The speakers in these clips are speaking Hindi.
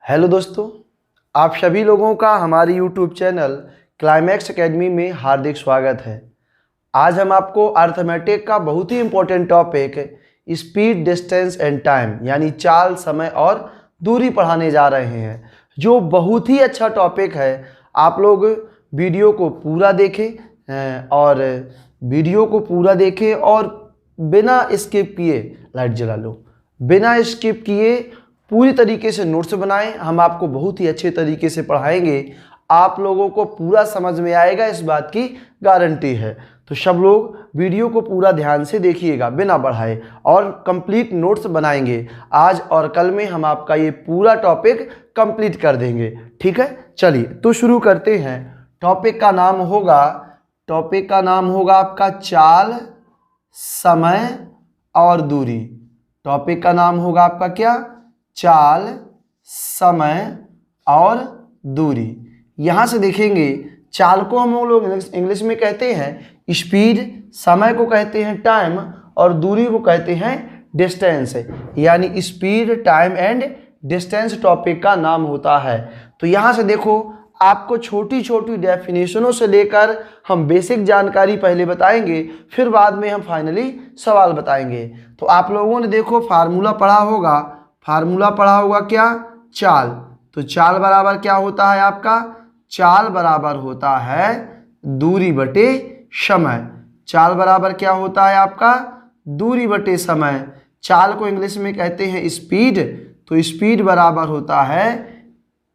हेलो दोस्तों, आप सभी लोगों का हमारे यूट्यूब चैनल क्लाइमैक्स एकेडमी में हार्दिक स्वागत है। आज हम आपको अर्थमेटिक का बहुत ही important topic speed, distance and time यानी चाल, समय और दूरी पढ़ाने जा रहे हैं, जो बहुत ही अच्छा टॉपिक है। आप लोग वीडियो को पूरा देखें और बिना स्किप किए लाइट जला लो, बिना स्किप किए पूरी तरीके से नोट्स बनाएं। हम आपको बहुत ही अच्छे तरीके से पढ़ाएंगे, आप लोगों को पूरा समझ में आएगा, इस बात की गारंटी है। तो सब लोग वीडियो को पूरा ध्यान से देखिएगा बिना बढ़ाए और कंप्लीट नोट्स बनाएंगे। आज और कल में हम आपका ये पूरा टॉपिक कंप्लीट कर देंगे, ठीक है। चलिए तो शुरू करते हैं। टॉपिक का नाम होगा आपका चाल, समय और दूरी। टॉपिक का नाम होगा आपका क्या? चाल, समय और दूरी। यहाँ से देखेंगे, चाल को हम लोग इंग्लिश में कहते हैं स्पीड, समय को कहते हैं टाइम और दूरी को कहते हैं डिस्टेंस, यानी speed, time and distance topic का नाम होता है। तो यहाँ से देखो, आपको छोटी छोटी डेफिनेशनों से लेकर हम बेसिक जानकारी पहले बताएंगे, फिर बाद में हम फाइनली सवाल बताएंगे। तो आप लोगों ने देखो फार्मूला पढ़ा होगा क्या? चाल। तो चाल बराबर क्या होता है आपका? चाल बराबर होता है दूरी बटे समय। चाल बराबर क्या होता है आपका? दूरी बटे समय। चाल को इंग्लिश में कहते हैं स्पीड, तो स्पीड बराबर होता है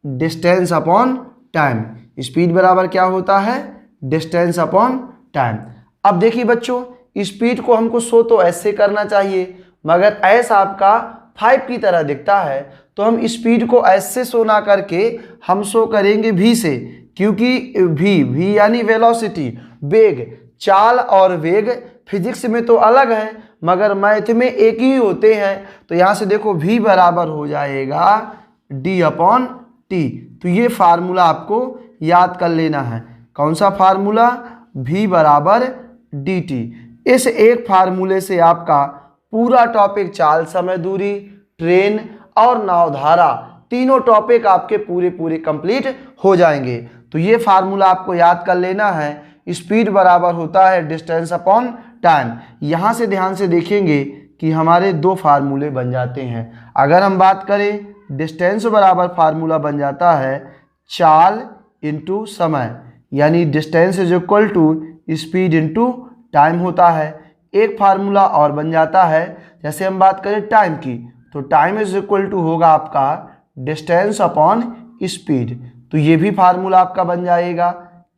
डिस्टेंस अपॉन टाइम। स्पीड बराबर क्या होता है? Distance upon time. अब देखिए बच्चों, स्पीड को हमको शो तो ऐसे करना चाहिए, मगर ऐसा आपका 5 की तरह दिखता है, तो हम स्पीड को ऐसे शो ना करके हम शो करेंगे v से, क्योंकि v यानी वेलोसिटी, वेग। चाल और वेग फिजिक्स में तो अलग है, मगर मैथ में एक ही होते हैं। तो यहाँ से देखो v बराबर हो जाएगा d अपॉन टी। तो ये फार्मूला आपको याद कर लेना है। कौन सा फार्मूला? v बराबर डी टी। इस एक फार्मूले से आपका पूरा टॉपिक चाल, समय, दूरी, ट्रेन और नावधारा, तीनों टॉपिक आपके पूरे कंप्लीट हो जाएंगे। तो ये फार्मूला आपको याद कर लेना है। स्पीड बराबर होता है डिस्टेंस अपॉन टाइम। यहाँ से ध्यान से देखेंगे कि हमारे दो फार्मूले बन जाते हैं। अगर हम बात करें, डिस्टेंस बराबर फार्मूला बन जाता है चाल इंटू समय, यानी distance is equal to speed into time होता है। एक फार्मूला और बन जाता है, जैसे हम बात करें टाइम की, तो टाइम इज इक्वल टू होगा आपका डिस्टेंस अपॉन स्पीड। तो ये भी फार्मूला आपका बन जाएगा।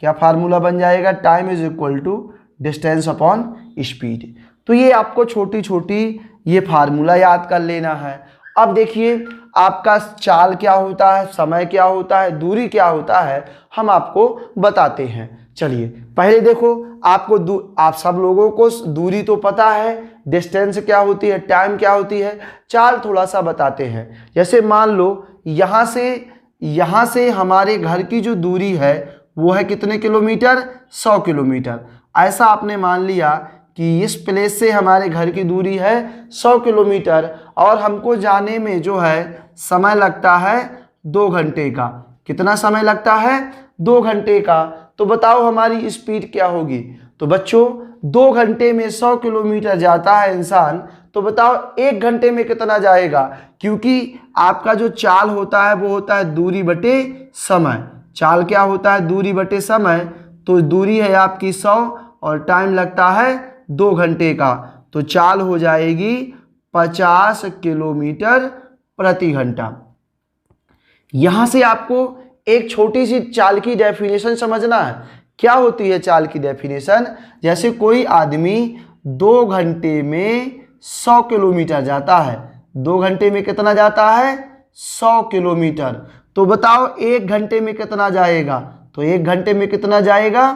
क्या फार्मूला बन जाएगा? Time is equal to distance upon speed. तो ये आपको छोटी छोटी ये फार्मूला याद कर लेना है। अब देखिए, आपका चाल क्या होता है, समय क्या होता है, दूरी क्या होता है, हम आपको बताते हैं। चलिए पहले देखो, आप सब लोगों को दूरी तो पता है, डिस्टेंस क्या होती है, टाइम क्या होती है। चाल थोड़ा सा बताते हैं। जैसे मान लो यहाँ से हमारे घर की जो दूरी है वो है कितने किलोमीटर? 100 किलोमीटर। ऐसा आपने मान लिया कि इस प्लेस से हमारे घर की दूरी है 100 किलोमीटर और हमको जाने में जो है समय लगता है 2 घंटे का। कितना समय लगता है? 2 घंटे का। तो बताओ हमारी स्पीड क्या होगी? तो बच्चों, 2 घंटे में 100 किलोमीटर जाता है इंसान, तो बताओ 1 घंटे में कितना जाएगा? क्योंकि आपका जो चाल होता है वो होता है दूरी बटे समय। चाल क्या होता है? दूरी बटे समय। तो दूरी है आपकी 100 और टाइम लगता है 2 घंटे का, तो चाल हो जाएगी 50 किलोमीटर प्रति घंटा। यहां से आपको एक छोटी सी चाल की डेफिनेशन समझना है। क्या होती है चाल की डेफिनेशन? जैसे कोई आदमी 2 घंटे में 100 किलोमीटर जाता है। 2 घंटे में कितना जाता है? 100 किलोमीटर। तो बताओ 1 घंटे में कितना जाएगा? तो 1 घंटे में कितना जाएगा?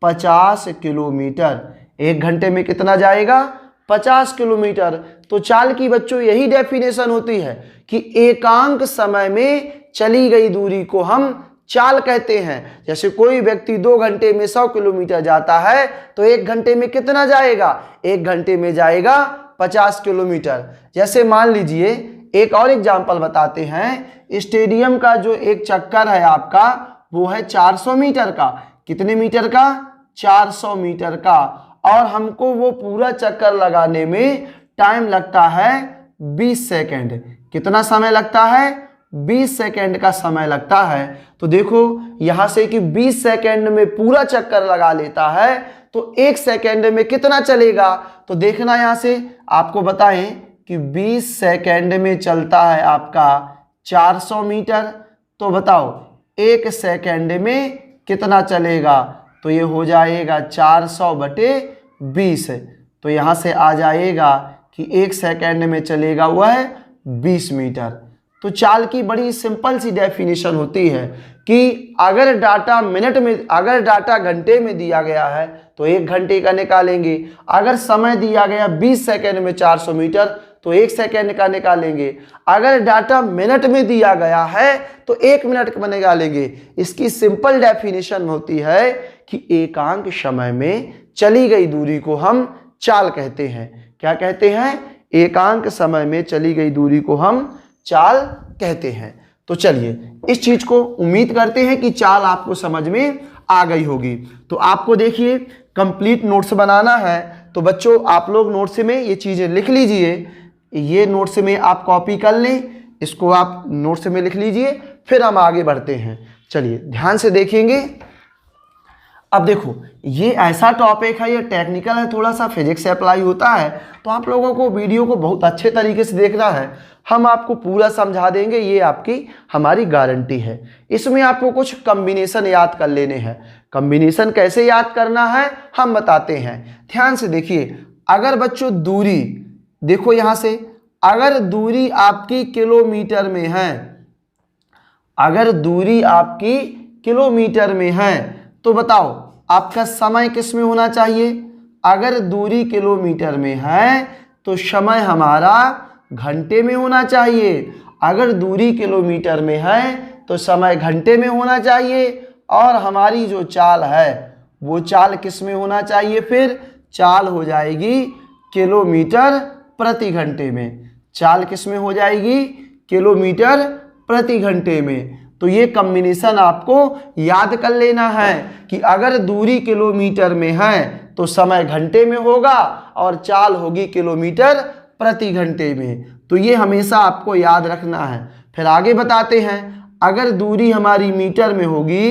50 किलोमीटर। 1 घंटे में कितना जाएगा? 50 किलोमीटर। तो चाल की बच्चों यही डेफिनेशन होती है कि एकांक समय में चली गई दूरी को हम चाल कहते हैं। जैसे कोई व्यक्ति 2 घंटे में 100 किलोमीटर जाता है, तो 1 घंटे में कितना जाएगा? 1 घंटे में जाएगा 50 किलोमीटर। जैसे मान लीजिए एक और एग्जाम्पल बताते हैं। स्टेडियम का जो एक चक्कर है आपका वो है 400 मीटर का। कितने मीटर का? 400 मीटर का। और हमको वो पूरा चक्कर लगाने में टाइम लगता है 20 सेकेंड। कितना समय लगता है? 20 सेकेंड का समय लगता है। तो देखो यहां से कि 20 सेकेंड में पूरा चक्कर लगा लेता है तो 1 सेकेंड में कितना चलेगा? तो देखना यहां से आपको बताएं कि 20 सेकेंड में चलता है आपका 400 मीटर। तो बताओ 1 सेकेंड में कितना चलेगा? तो ये हो जाएगा 400/20। तो यहाँ से आ जाएगा कि 1 सेकेंड में चलेगा वह 20 मीटर। तो चाल की बड़ी सिंपल सी डेफिनेशन होती है कि अगर डाटा मिनट में, अगर डाटा घंटे में दिया गया है तो 1 घंटे का निकालेंगे। अगर समय दिया गया 20 सेकेंड में 400 मीटर तो 1 सेकेंड का निकालेंगे। अगर डाटा मिनट में दिया गया है तो 1 मिनट का निकालेंगे। इसकी सिंपल डेफिनेशन होती है कि एकांक समय में चली गई दूरी को हम चाल कहते हैं। क्या कहते हैं? एकांक समय में चली गई दूरी को हम चाल कहते हैं। तो चलिए इस चीज को उम्मीद करते हैं कि चाल आपको समझ में आ गई होगी। तो आपको देखिए कंप्लीट नोट्स बनाना है तो बच्चों आप लोग नोट्स में ये चीजें लिख लीजिए। ये नोट्स में आप कॉपी कर लें, इसको आप नोट्स में लिख लीजिए, फिर हम आगे बढ़ते हैं। चलिए ध्यान से देखेंगे। अब देखो ये ऐसा टॉपिक है, ये टेक्निकल है, थोड़ा सा फिजिक्स से अप्लाई होता है तो आप लोगों को वीडियो को बहुत अच्छे तरीके से देखना है। हम आपको पूरा समझा देंगे, ये आपकी हमारी गारंटी है। इसमें आपको कुछ कॉम्बिनेशन याद कर लेने हैं। कॉम्बिनेशन कैसे याद करना है हम बताते हैं। ध्यान से देखिए। अगर बच्चों दूरी देखो यहाँ से, अगर दूरी आपकी किलोमीटर में है, अगर दूरी आपकी किलोमीटर में है तो बताओ आपका समय किस में होना चाहिए? अगर दूरी किलोमीटर में है तो समय हमारा घंटे में होना चाहिए। अगर दूरी किलोमीटर में है तो समय घंटे में होना चाहिए। और हमारी जो चाल है वो चाल किस में होना चाहिए? फिर चाल हो जाएगी किलोमीटर प्रति घंटे में। चाल किस में हो जाएगी? किलोमीटर प्रति घंटे में। तो ये कॉम्बिनेशन आपको याद कर लेना है कि अगर दूरी किलोमीटर में है तो समय घंटे में होगा और चाल होगी किलोमीटर प्रति घंटे में। तो ये हमेशा आपको याद रखना है। फिर आगे बताते हैं। अगर दूरी हमारी मीटर में होगी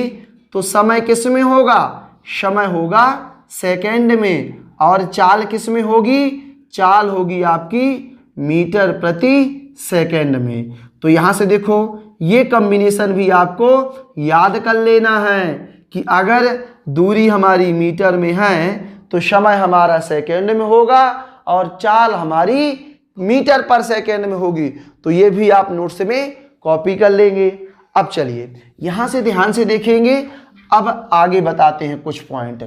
तो समय किस में होगा? समय होगा सेकंड में। और चाल किस में होगी? चाल होगी आपकी मीटर प्रति सेकंड में। तो यहाँ से देखो ये कॉम्बिनेशन भी आपको याद कर लेना है कि अगर दूरी हमारी मीटर में है तो समय हमारा सेकंड में होगा और चाल हमारी मीटर पर सेकंड में होगी। तो ये भी आप नोट्स में कॉपी कर लेंगे। अब चलिए यहाँ से ध्यान से देखेंगे। अब आगे बताते हैं कुछ पॉइंट।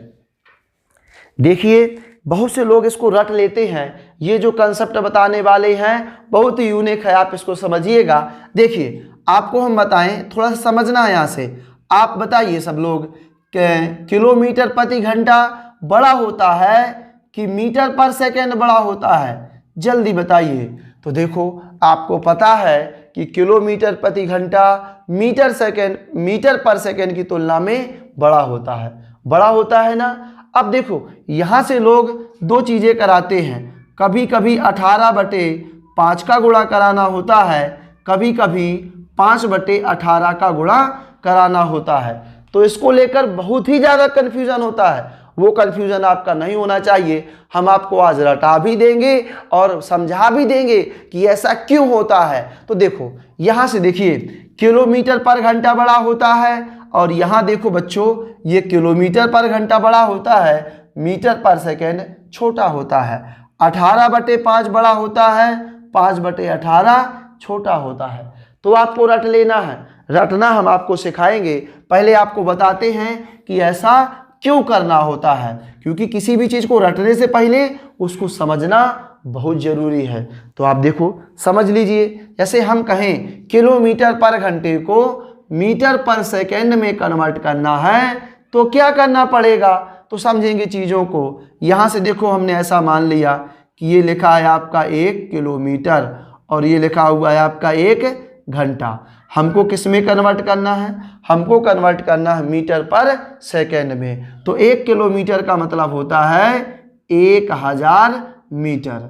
देखिए बहुत से लोग इसको रट लेते हैं। ये जो कंसेप्ट बताने वाले हैं बहुत ही यूनिक है, आप इसको समझिएगा। देखिए आपको हम बताएं, थोड़ा सा समझना है यहाँ से। आप बताइए सब लोग किलोमीटर प्रति घंटा बड़ा होता है कि मीटर पर सेकंड बड़ा होता है? जल्दी बताइए। तो देखो आपको पता है कि किलोमीटर प्रति घंटा मीटर पर सेकंड की तुलना में बड़ा होता है। बड़ा होता है ना। अब देखो यहाँ से लोग दो चीज़ें कराते हैं। कभी कभी 18/5 का गुणा कराना होता है, कभी कभी 5/18 का गुणा कराना होता है। तो इसको लेकर बहुत ही ज़्यादा कन्फ्यूज़न होता है। वो कन्फ्यूज़न आपका नहीं होना चाहिए। हम आपको आज रटा भी देंगे और समझा भी देंगे कि ऐसा क्यों होता है। तो देखो यहाँ से देखिए किलोमीटर पर घंटा बड़ा होता है और यहाँ देखो बच्चों ये किलोमीटर पर घंटा बड़ा होता है, मीटर पर सेकेंड छोटा होता है। 18/5 बड़ा होता है, 5/18 छोटा होता है। तो आपको रट लेना है। रटना हम आपको सिखाएंगे। पहले आपको बताते हैं कि ऐसा क्यों करना होता है, क्योंकि किसी भी चीज़ को रटने से पहले उसको समझना बहुत ज़रूरी है। तो आप देखो समझ लीजिए। जैसे हम कहें किलोमीटर पर घंटे को मीटर पर सेकेंड में कन्वर्ट करना है तो क्या करना पड़ेगा? तो समझेंगे चीज़ों को। यहाँ से देखो हमने ऐसा मान लिया कि ये लिखा है आपका 1 किलोमीटर और ये लिखा हुआ है आपका 1 घंटा। हमको किस में कन्वर्ट करना है? हमको कन्वर्ट करना है मीटर पर सेकेंड में। तो 1 किलोमीटर का मतलब होता है 1000 मीटर,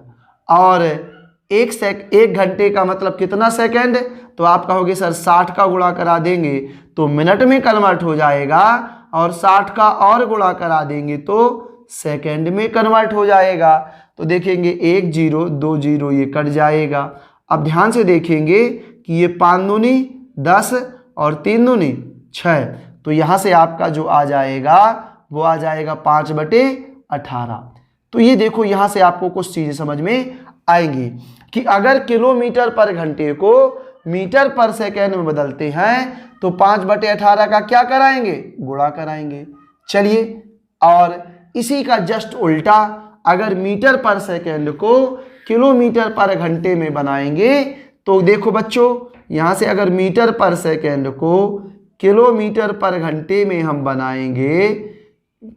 और 1 घंटे का मतलब कितना सेकेंड? तो आप कहोगे सर 60 का गुणा करा देंगे तो मिनट में कन्वर्ट हो जाएगा, और 60 का और गुणा करा देंगे तो सेकेंड में कन्वर्ट हो जाएगा। तो देखेंगे 1 0 2 0 ये कट जाएगा। अब ध्यान से देखेंगे कि ये 5 दूनी 10 और 3 दूनी 6, तो यहाँ से आपका जो आ जाएगा वो आ जाएगा 5/18। तो ये देखो यहाँ से आपको कुछ चीज़ें समझ में आएंगी कि अगर किलोमीटर पर घंटे को मीटर पर सेकेंड में बदलते हैं तो 5/18 का क्या कराएंगे? गुणा कराएंगे। चलिए, और इसी का जस्ट उल्टा अगर मीटर पर सेकेंड को किलोमीटर पर घंटे में बनाएंगे तो देखो बच्चों, यहाँ से अगर मीटर पर सेकेंड को किलोमीटर पर घंटे में हम बनाएंगे,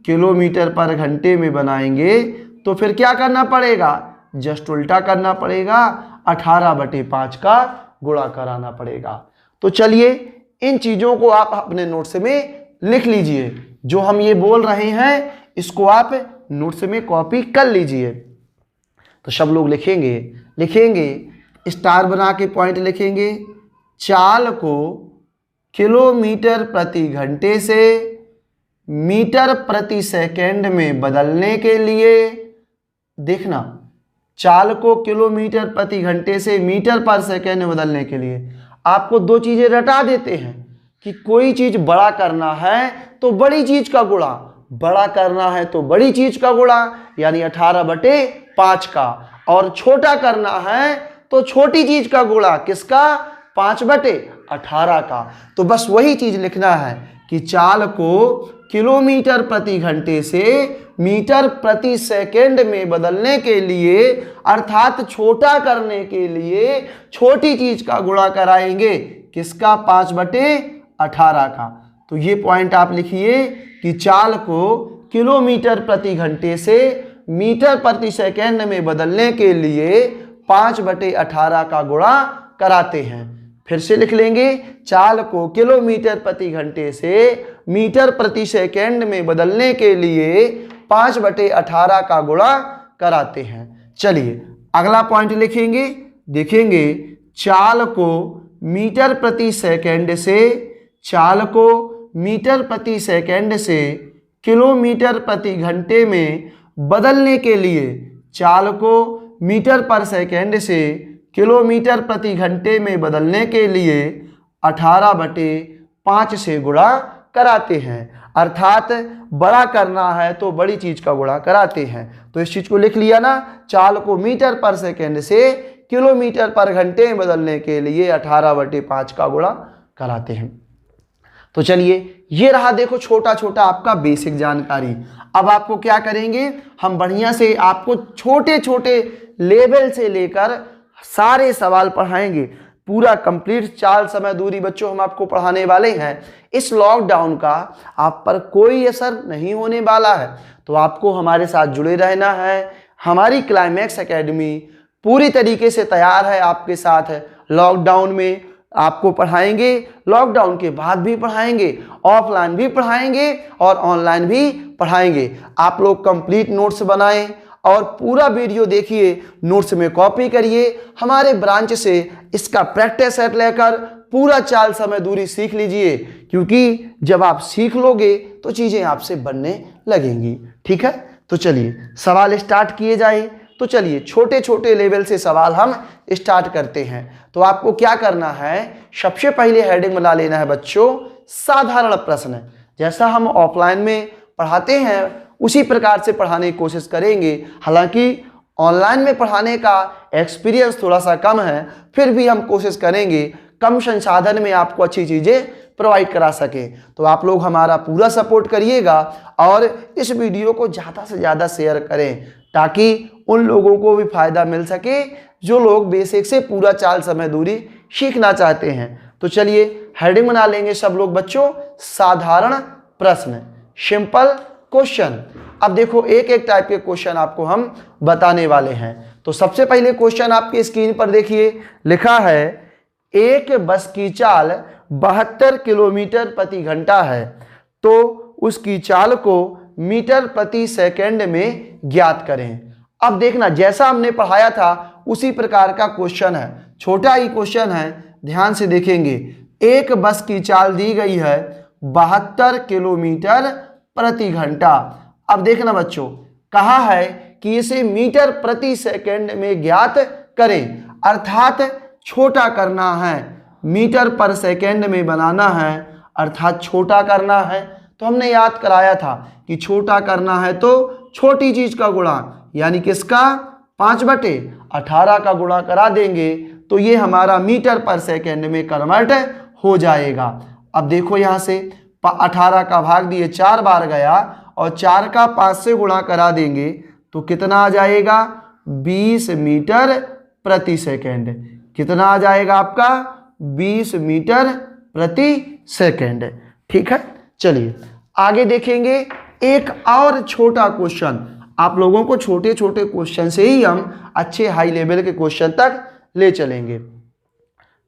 किलोमीटर पर घंटे में बनाएंगे तो फिर क्या करना पड़ेगा? जस्ट उल्टा करना पड़ेगा, 18/5 का गुणा कराना पड़ेगा। तो चलिए इन चीज़ों को आप अपने नोट्स में लिख लीजिए। जो हम ये बोल रहे हैं इसको आप नोट्स में कॉपी कर लीजिए। तो सब लोग लिखेंगे स्टार बना के पॉइंट लिखेंगे। चाल को किलोमीटर प्रति घंटे से मीटर प्रति सेकेंड में बदलने के लिए, देखना, चाल को किलोमीटर प्रति घंटे से मीटर पर सेकेंड में बदलने के लिए आपको दो चीज़ें रटा देते हैं कि कोई चीज़ बड़ा करना है तो बड़ी चीज़ का गुणा, बड़ा करना है तो बड़ी चीज़ का गुणा यानी 18/5 का, और छोटा करना है तो छोटी चीज़ का गुणा, किसका? 5/18 का। तो बस वही चीज़ लिखना है कि चाल को किलोमीटर प्रति घंटे से मीटर प्रति सेकेंड में बदलने के लिए, अर्थात छोटा करने के लिए छोटी चीज का गुणा कराएंगे, किसका? 5/18 का। तो ये पॉइंट आप लिखिए कि चाल को किलोमीटर प्रति घंटे से मीटर प्रति सेकेंड में बदलने के लिए 5/18 का गुणा कराते हैं। फिर से लिख लेंगे, चाल को किलोमीटर प्रति घंटे से मीटर प्रति सेकेंड में बदलने के लिए 5/18 का गुणा कराते हैं। चलिए अगला पॉइंट लिखेंगे, देखेंगे चाल को मीटर प्रति सेकेंड से, चाल को मीटर प्रति सेकेंड से किलोमीटर प्रति घंटे में बदलने के लिए, चाल को मीटर पर सेकेंड से किलोमीटर प्रति घंटे में बदलने के लिए 18/5 से गुणा कराते हैं। अर्थात बड़ा करना है तो बड़ी चीज का गुणा कराते हैं। तो इस चीज को लिख लिया ना, चाल को मीटर पर सेकेंड से किलोमीटर पर घंटे में बदलने के लिए 18/5 का गुणा कराते हैं। तो चलिए ये रहा, देखो छोटा छोटा आपका बेसिक जानकारी। अब आपको क्या करेंगे, हम बढ़िया से आपको छोटे छोटे लेवल से लेकर सारे सवाल पढ़ाएंगे। पूरा कंप्लीट चाल समय दूरी बच्चों हम आपको पढ़ाने वाले हैं। इस लॉकडाउन का आप पर कोई असर नहीं होने वाला है, तो आपको हमारे साथ जुड़े रहना है। हमारी क्लाइमैक्स एकेडमी पूरी तरीके से तैयार है आपके साथ है। लॉकडाउन में आपको पढ़ाएंगे, लॉकडाउन के बाद भी पढ़ाएंगे, ऑफलाइन भी पढ़ाएंगे और ऑनलाइन भी पढ़ाएंगे। आप लोग कंप्लीट नोट्स बनाएं और पूरा वीडियो देखिए, नोट्स में कॉपी करिए। हमारे ब्रांच से इसका प्रैक्टिस सेट लेकर पूरा चाल समय दूरी सीख लीजिए, क्योंकि जब आप सीख लोगे तो चीज़ें आपसे बनने लगेंगी। ठीक है, तो चलिए सवाल स्टार्ट किए जाए। तो चलिए छोटे छोटे लेवल से सवाल हम स्टार्ट करते हैं। तो आपको क्या करना है, सबसे पहले हेडिंग बना लेना है बच्चों साधारण प्रश्न। जैसा हम ऑफलाइन में पढ़ाते हैं उसी प्रकार से पढ़ाने की कोशिश करेंगे। हालांकि ऑनलाइन में पढ़ाने का एक्सपीरियंस थोड़ा सा कम है, फिर भी हम कोशिश करेंगे कम संसाधन में आपको अच्छी चीज़ें प्रोवाइड करा सके। तो आप लोग हमारा पूरा सपोर्ट करिएगा और इस वीडियो को ज़्यादा से ज़्यादा शेयर करें, ताकि उन लोगों को भी फायदा मिल सके जो लोग बेसिक से पूरा चाल समय दूरी सीखना चाहते हैं। तो चलिए हेडिंग बना लेंगे सब लोग बच्चों, साधारण प्रश्न, सिंपल क्वेश्चन। अब देखो एक एक टाइप के क्वेश्चन आपको हम बताने वाले हैं। तो सबसे पहले क्वेश्चन आपकी स्क्रीन पर देखिए, लिखा है एक बस की चाल 72 किलोमीटर प्रति घंटा है, तो उसकी चाल को मीटर प्रति सेकंड में ज्ञात करें। अब देखना, जैसा हमने पढ़ाया था उसी प्रकार का क्वेश्चन है, छोटा ही क्वेश्चन है, ध्यान से देखेंगे। एक बस की चाल दी गई है 72 किलोमीटर प्रति घंटा। अब देखना बच्चों, कहा है कि इसे मीटर प्रति सेकंड में ज्ञात करें, अर्थात छोटा करना है, मीटर पर सेकंड में बनाना है, अर्थात छोटा करना है। तो हमने याद कराया था कि छोटा करना है तो छोटी चीज का गुणा, यानी किसका, 5/18 का गुणा करा देंगे तो ये हमारा मीटर पर सेकंड में कन्वर्ट हो जाएगा। अब देखो यहाँ से 18 का भाग दिए 4 बार गया और 4 का 5 से गुणा करा देंगे तो कितना आ जाएगा, 20 मीटर प्रति सेकंड। कितना आ जाएगा आपका, 20 मीटर प्रति सेकंड। ठीक है, चलिए आगे देखेंगे एक और छोटा क्वेश्चन। आप लोगों को छोटे छोटे क्वेश्चन से ही हम अच्छे हाई लेवल के क्वेश्चन तक ले चलेंगे।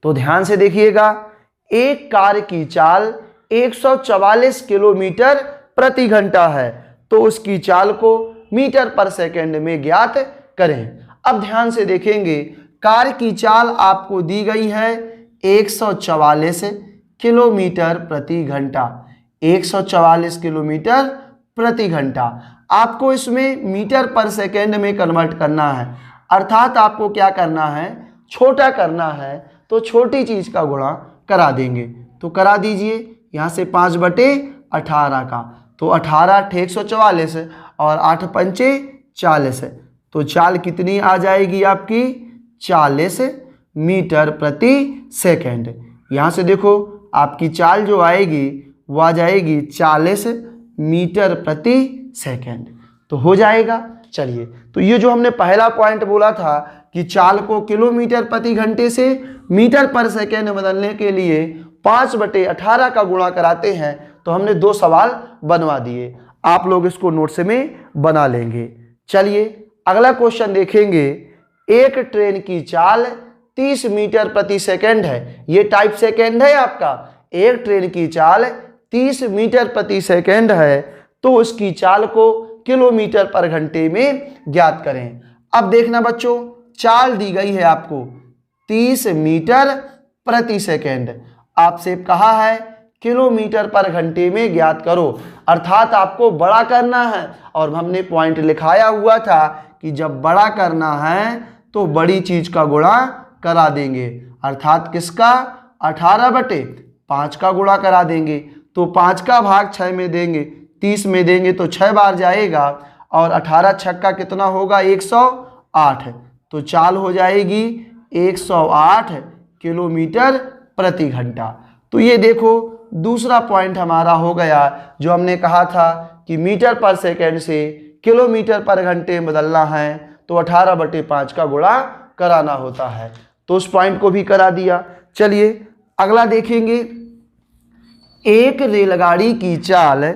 तो ध्यान से देखिएगा, एक कार की चाल 144 किलोमीटर प्रति घंटा है, तो उसकी चाल को मीटर पर सेकंड में ज्ञात करें। अब ध्यान से देखेंगे, कार की चाल आपको दी गई है 144 किलोमीटर प्रति घंटा, 144 किलोमीटर प्रति घंटा। आपको इसमें मीटर पर सेकंड में कन्वर्ट करना है, अर्थात आपको क्या करना है, छोटा करना है, तो छोटी चीज का गुणा करा देंगे। तो करा दीजिए, यहाँ से 5/18 का, तो 18 144 और 8 पंचे 40, तो चाल कितनी आ जाएगी आपकी, 40 मीटर प्रति सेकंड। यहाँ से देखो आपकी चाल जो आएगी वो आ जाएगी 40 मीटर प्रति सेकंड, तो हो जाएगा। चलिए, तो ये जो हमने पहला पॉइंट बोला था कि चाल को किलोमीटर प्रति घंटे से मीटर पर सेकंड बदलने के लिए 5/18 का गुणा कराते हैं, तो हमने 2 सवाल बनवा दिए। आप लोग इसको नोट्स में बना लेंगे। चलिए अगला क्वेश्चन देखेंगे। एक ट्रेन की चाल 30 मीटर प्रति सेकंड है, ये टाइप सेकंड है आपका। एक ट्रेन की चाल 30 मीटर प्रति सेकंड है, तो उसकी चाल को किलोमीटर पर घंटे में ज्ञात करें। अब देखना बच्चों, चाल दी गई है आपको 30 मीटर प्रति सेकंड, आपसे कहा है किलोमीटर पर घंटे में ज्ञात करो, अर्थात आपको बड़ा करना है। और हमने पॉइंट लिखाया हुआ था कि जब बड़ा करना है तो बड़ी चीज का गुणा करा देंगे, अर्थात किसका, 18/5 का गुणा करा देंगे। तो 5 का भाग 6 में देंगे, 30 में देंगे तो 6 बार जाएगा, और 18 छक्का कितना होगा, 108, तो चाल हो जाएगी 108 किलोमीटर प्रति घंटा। तो ये देखो दूसरा पॉइंट हमारा हो गया, जो हमने कहा था कि मीटर पर सेकंड से किलोमीटर पर घंटे बदलना है तो 18/5 का गुणा कराना होता है, तो उस पॉइंट को भी करा दिया। चलिए अगला देखेंगे। एक रेलगाड़ी की चाल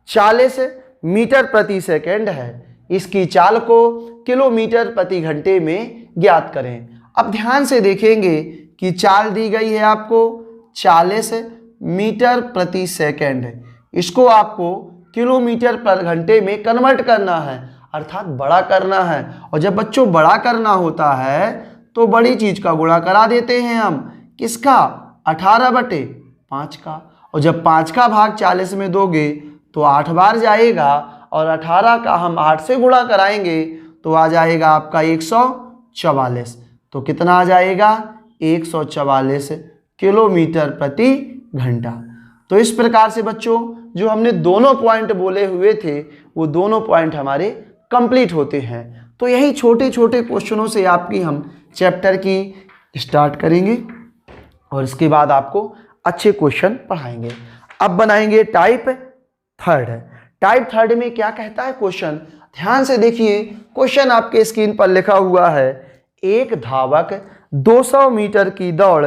40 मीटर प्रति सेकंड है, इसकी चाल को किलोमीटर प्रति घंटे में ज्ञात करें। अब ध्यान से देखेंगे कि चाल दी गई है आपको 40 मीटर प्रति सेकंड, इसको आपको किलोमीटर पर घंटे में कन्वर्ट करना है, अर्थात बड़ा करना है। और जब बच्चों बड़ा करना होता है तो बड़ी चीज का गुणा करा देते हैं हम, किसका, 18/5 का। और जब 5 का भाग 40 में दोगे तो 8 बार जाएगा, और 18 का हम 8 से गुणा कराएंगे तो आ जाएगा आपका 144, तो कितना आ जाएगा, 144 किलोमीटर प्रति घंटा। तो इस प्रकार से बच्चों जो हमने दोनों पॉइंट बोले हुए थे वो दोनों पॉइंट हमारे कंप्लीट होते हैं। तो यही छोटे छोटे क्वेश्चनों से आपकी हम चैप्टर की स्टार्ट करेंगे और इसके बाद आपको अच्छे क्वेश्चन पढ़ाएंगे। अब बनाएंगे टाइप थर्ड। टाइप थर्ड में क्या कहता है क्वेश्चन, ध्यान से देखिए। क्वेश्चन आपके स्क्रीन पर लिखा हुआ है, एक धावक 200 मीटर की दौड़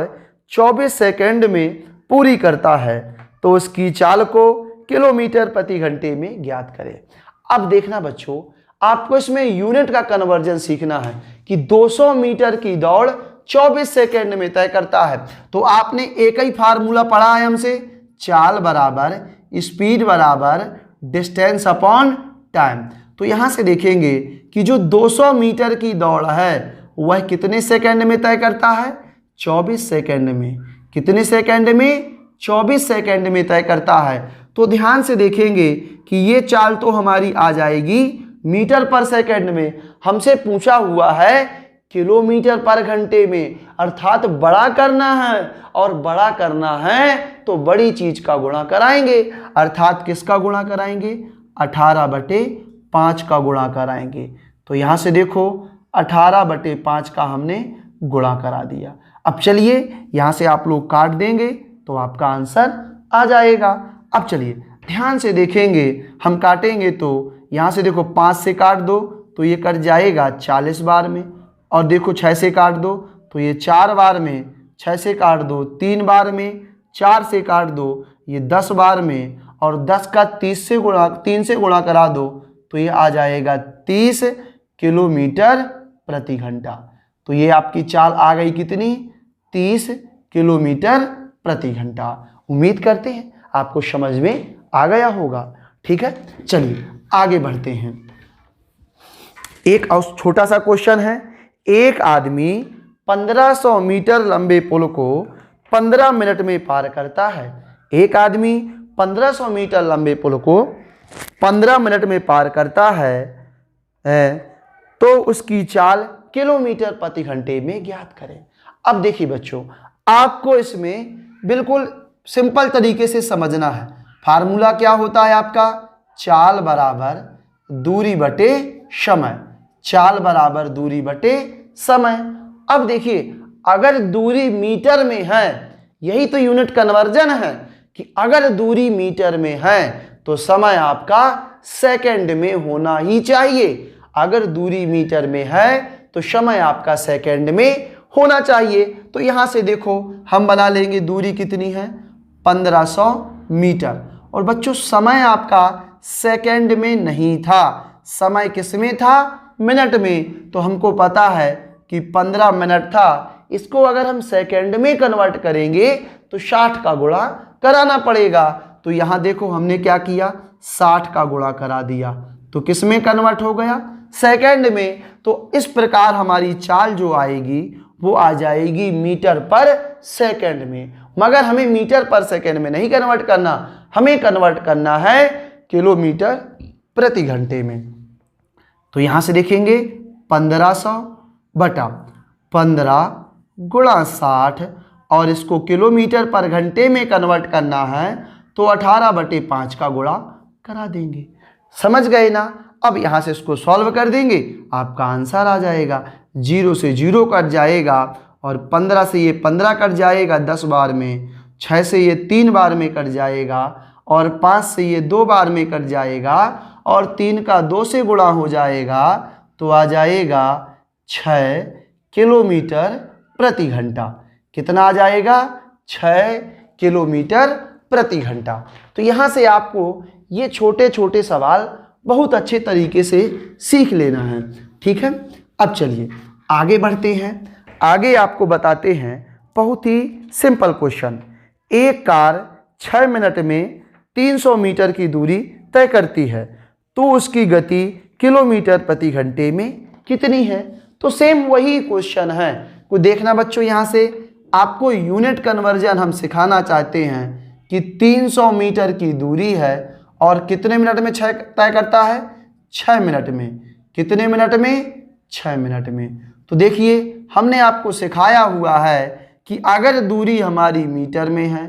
24 सेकंड में पूरी करता है, तो उसकी चाल को किलोमीटर प्रति घंटे में ज्ञात करें। अब देखना बच्चों, आपको इसमें यूनिट का कन्वर्जन सीखना है कि 200 मीटर की दौड़ 24 सेकेंड में तय करता है। तो आपने एक ही फार्मूला पढ़ा है हमसे, चाल बराबर स्पीड बराबर डिस्टेंस अपॉन टाइम। तो यहां से देखेंगे कि जो 200 मीटर की दौड़ है वह कितने सेकंड में तय करता है, 24 सेकंड में। कितने सेकंड में, 24 सेकंड में तय करता है। तो ध्यान से देखेंगे कि ये चाल तो हमारी आ जाएगी मीटर पर सेकंड में, हमसे पूछा हुआ है किलोमीटर पर घंटे में, अर्थात बड़ा करना है, और बड़ा करना है तो बड़ी चीज का गुणा कराएंगे। अर्थात किसका गुणा कराएंगे, 18/5 का गुणा कराएंगे। तो यहां से देखो 18/5 का हमने गुणा करा दिया। अब चलिए यहां से आप लोग काट देंगे तो आपका आंसर आ जाएगा। अब चलिए ध्यान से देखेंगे, हम काटेंगे तो यहां से देखो 5 से काट दो तो ये कट जाएगा 40 बार में, और देखो 6 से काट दो तो ये 4 बार में, 6 से काट दो 3 बार में, 4 से काट दो ये 10 बार में, और 10 का 3 से गुणा करा दो तो ये आ जाएगा 30 किलोमीटर प्रति घंटा। तो ये आपकी चाल आ गई कितनी, 30 किलोमीटर प्रति घंटा। उम्मीद करते हैं आपको समझ में आ गया होगा। ठीक है, चलिए आगे बढ़ते हैं। एक और छोटा सा क्वेश्चन है, एक आदमी 1500 मीटर लंबे पुल को 15 मिनट में पार करता है। एक आदमी 1500 मीटर लंबे पुल को 15 मिनट में पार करता है तो उसकी चाल किलोमीटर प्रति घंटे में ज्ञात करें। अब देखिए बच्चों, आपको इसमें बिल्कुल सिंपल तरीके से समझना है। फार्मूला क्या होता है आपका, चाल बराबर दूरी बटे समय। चाल बराबर दूरी बटे समय। अब देखिए अगर दूरी मीटर में है, यही तो यूनिट कन्वर्जन है कि अगर दूरी मीटर में है तो समय आपका सेकंड में होना ही चाहिए। अगर दूरी मीटर में है तो समय आपका सेकंड में होना चाहिए। तो यहां से देखो हम बना लेंगे दूरी कितनी है, 1500 मीटर। और बच्चों समय आपका सेकंड में नहीं था, समय किस में था, मिनट में। तो हमको पता है कि 15 मिनट था, इसको अगर हम सेकंड में कन्वर्ट करेंगे तो 60 का गुणा कराना पड़ेगा। तो यहां देखो हमने क्या किया, 60 का गुणा करा दिया तो किस में कन्वर्ट हो गया, सेकंड में। तो इस प्रकार हमारी चाल जो आएगी वो आ जाएगी मीटर पर सेकंड में। मगर हमें मीटर पर सेकंड में नहीं कन्वर्ट करना, हमें कन्वर्ट करना है किलोमीटर प्रति घंटे में। तो यहां से देखेंगे 1500 बटा 15 गुणा 60, और इसको किलोमीटर पर घंटे में कन्वर्ट करना है तो 18/5 का गुणा करा देंगे। समझ गए ना। अब यहां से इसको सॉल्व कर देंगे, आपका आंसर आ जाएगा। 0 से 0 कट जाएगा, और 15 से ये 15 कट जाएगा 10 बार में, 6 से ये 3 बार में कट जाएगा, और 5 से ये 2 बार में कट जाएगा, और 3 का 2 से गुणा हो जाएगा तो आ जाएगा 6 किलोमीटर प्रति घंटा। कितना आ जाएगा, 6 किलोमीटर प्रति घंटा। तो यहाँ से आपको ये छोटे छोटे सवाल बहुत अच्छे तरीके से सीख लेना है। ठीक है, अब चलिए आगे बढ़ते हैं। आगे आपको बताते हैं बहुत ही सिंपल क्वेश्चन। एक कार 6 मिनट में 300 मीटर की दूरी तय करती है तो उसकी गति किलोमीटर प्रति घंटे में कितनी है। तो सेम वही क्वेश्चन है। को देखना बच्चों, यहाँ से आपको यूनिट कन्वर्जन हम सिखाना चाहते हैं कि 300 मीटर की दूरी है और कितने मिनट में तय करता है, 6 मिनट में। कितने मिनट में, 6 मिनट में। तो देखिए हमने आपको सिखाया हुआ है कि अगर दूरी हमारी मीटर में है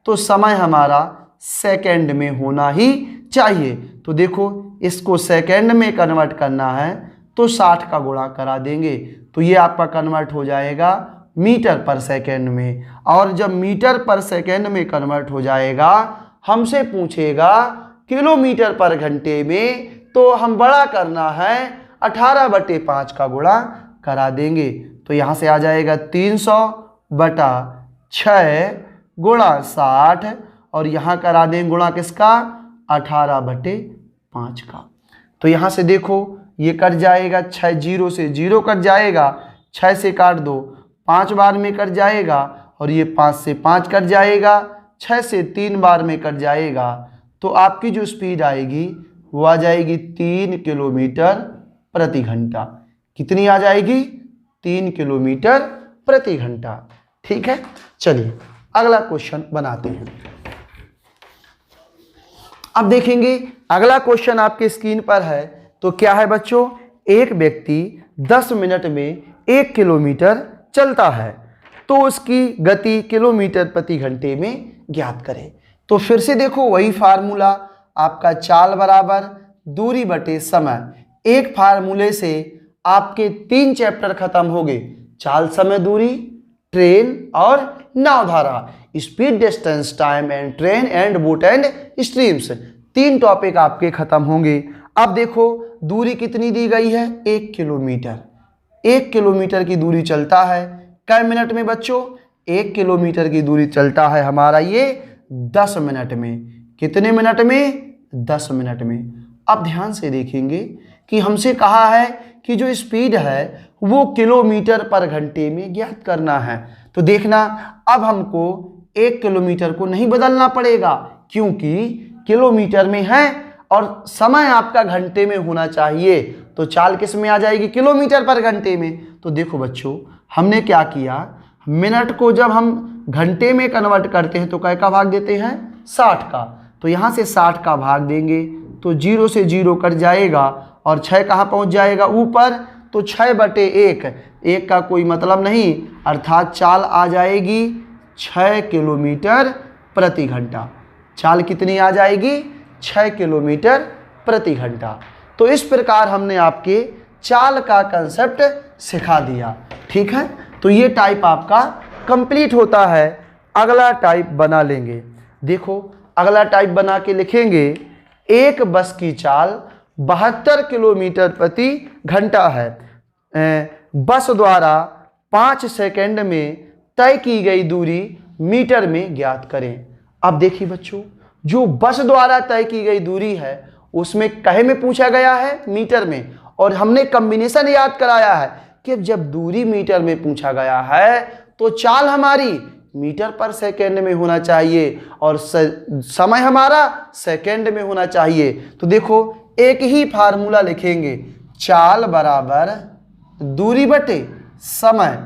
तो समय हमारा सेकंड में होना ही चाहिए। तो देखो इसको सेकंड में कन्वर्ट करना है तो 60 का गुणा करा देंगे तो ये आपका कन्वर्ट हो जाएगा मीटर पर सेकंड में। और जब मीटर पर सेकंड में कन्वर्ट हो जाएगा, हमसे पूछेगा किलोमीटर पर घंटे में, तो हम बड़ा करना है 18/5 का गुणा करा देंगे। तो यहाँ से आ जाएगा 300 बटा 6 गुणा 60, और यहाँ करा देंगे गुणा किसका, 18/5 का। तो यहाँ से देखो ये कट जाएगा, 6 जीरो से जीरो कट जाएगा, 6 से काट दो 5 बार में कट जाएगा, और ये 5 से 5 कट जाएगा, 6 से 3 बार में कट जाएगा। तो आपकी जो स्पीड आएगी वो आ जाएगी 3 किलोमीटर प्रति घंटा। कितनी आ जाएगी? 3 किलोमीटर प्रति घंटा। ठीक है, चलिए अगला क्वेश्चन बनाते हैं। अब देखेंगे अगला क्वेश्चन आपके स्क्रीन पर है। तो क्या है बच्चों? एक व्यक्ति 10 मिनट में 1 किलोमीटर चलता है, तो उसकी गति किलोमीटर प्रति घंटे में ज्ञात करें। तो फिर से देखो वही फार्मूला आपका, चाल बराबर दूरी बटे समय। एक फार्मूले से आपके 3 चैप्टर खत्म हो गए, चाल समय दूरी, ट्रेन और नाव धारा, speed distance time and train and boat and streams. 3 topic आपके खत्म होंगे। अब देखो दूरी कितनी दी गई है? 1 किलोमीटर। 1 किलोमीटर की दूरी चलता है कै मिनट में बच्चों? 1 किलोमीटर की दूरी चलता है हमारा ये 10 मिनट में। कितने मिनट में? 10 मिनट में। अब ध्यान से देखेंगे कि हमसे कहा है कि जो स्पीड है वो किलोमीटर पर घंटे में ज्ञात करना है। तो देखना अब हमको 1 किलोमीटर को नहीं बदलना पड़ेगा, क्योंकि किलोमीटर में है और समय आपका घंटे में होना चाहिए। तो चाल किस में आ जाएगी? किलोमीटर पर घंटे में। तो देखो बच्चों हमने क्या किया, मिनट को जब हम घंटे में कन्वर्ट करते हैं तो कै का भाग देते हैं? 60 का। तो यहाँ से 60 का भाग देंगे तो 0 से 0 कट जाएगा, और 6 कहाँ पहुँच जाएगा? ऊपर। तो 6 बटे 1, 1 का कोई मतलब नहीं, अर्थात चाल आ जाएगी 6 किलोमीटर प्रति घंटा। चाल कितनी आ जाएगी? 6 किलोमीटर प्रति घंटा। तो इस प्रकार हमने आपके चाल का कंसेप्ट सिखा दिया। ठीक है, तो ये टाइप आपका कंप्लीट होता है। अगला टाइप बना लेंगे। देखो अगला टाइप बना के लिखेंगे, एक बस की चाल 72 किलोमीटर प्रति घंटा है। बस द्वारा 5 सेकंड में तय की गई दूरी मीटर में ज्ञात करें। अब देखिए बच्चों, जो बस द्वारा तय की गई दूरी है उसमें कहे में पूछा गया है? मीटर में। और हमने कॉम्बिनेशन याद कराया है कि जब दूरी मीटर में पूछा गया है तो चाल हमारी मीटर पर सेकंड में होना चाहिए और समय हमारा सेकंड में होना चाहिए। तो देखो एक ही फार्मूला लिखेंगे, चाल बराबर दूरी बटे समय।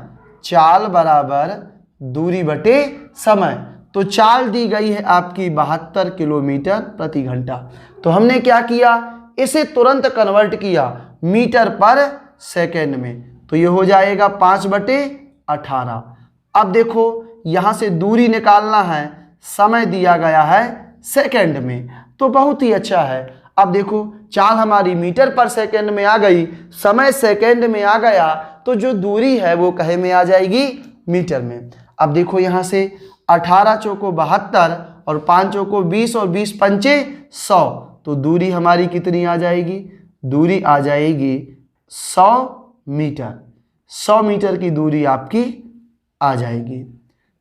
चाल बराबर दूरी बटे समय। तो चाल दी गई है आपकी 72 किलोमीटर प्रति घंटा। तो हमने क्या किया, इसे तुरंत कन्वर्ट किया मीटर पर सेकंड में। तो ये हो जाएगा 5/18। अब देखो यहाँ से दूरी निकालना है, समय दिया गया है सेकंड में, तो बहुत ही अच्छा है। अब देखो चाल हमारी मीटर पर सेकंड में आ गई, समय सेकंड में आ गया, तो जो दूरी है वो कहे में आ जाएगी? मीटर में। अब देखो यहाँ से 18 चौको 72 और 5 चौको 20 और 20 पंचे 100। तो दूरी हमारी कितनी आ जाएगी? दूरी आ जाएगी 100 मीटर। 100 मीटर की दूरी आपकी आ जाएगी।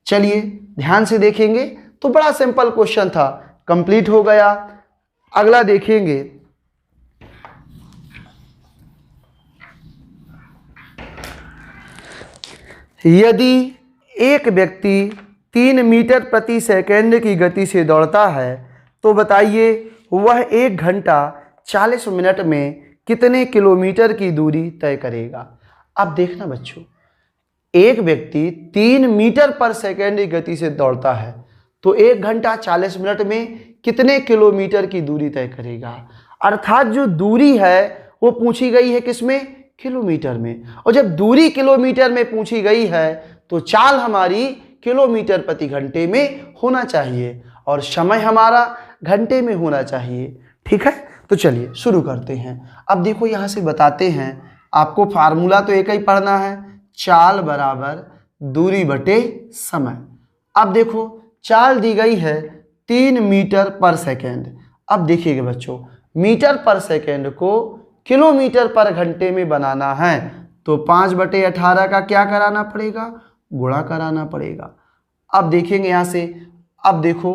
चलिए ध्यान से देखेंगे तो बड़ा सिंपल क्वेश्चन था, कंप्लीट हो गया। अगला देखेंगे, यदि एक व्यक्ति 3 मीटर प्रति सेकंड की गति से दौड़ता है तो बताइए वह 1 घंटा 40 मिनट में कितने किलोमीटर की दूरी तय करेगा। अब देखना बच्चों, एक व्यक्ति 3 मीटर पर सेकंड की गति से दौड़ता है तो 1 घंटा 40 मिनट में कितने किलोमीटर की दूरी तय करेगा। अर्थात जो दूरी है वो पूछी गई है किसमें? किलोमीटर में। और जब दूरी किलोमीटर में पूछी गई है तो चाल हमारी किलोमीटर प्रति घंटे में होना चाहिए और समय हमारा घंटे में होना चाहिए। ठीक है, तो चलिए शुरू करते हैं। अब देखो यहाँ से बताते हैं, आपको फार्मूला तो एक ही पढ़ना है, चाल बराबर दूरी बटे समय। अब देखो चाल दी गई है 3 मीटर पर सेकेंड। अब देखिएगा बच्चों, मीटर पर सेकेंड को किलोमीटर पर घंटे में बनाना है तो 5/18 का क्या कराना पड़ेगा? गुणा कराना पड़ेगा। अब देखेंगे यहाँ से, अब देखो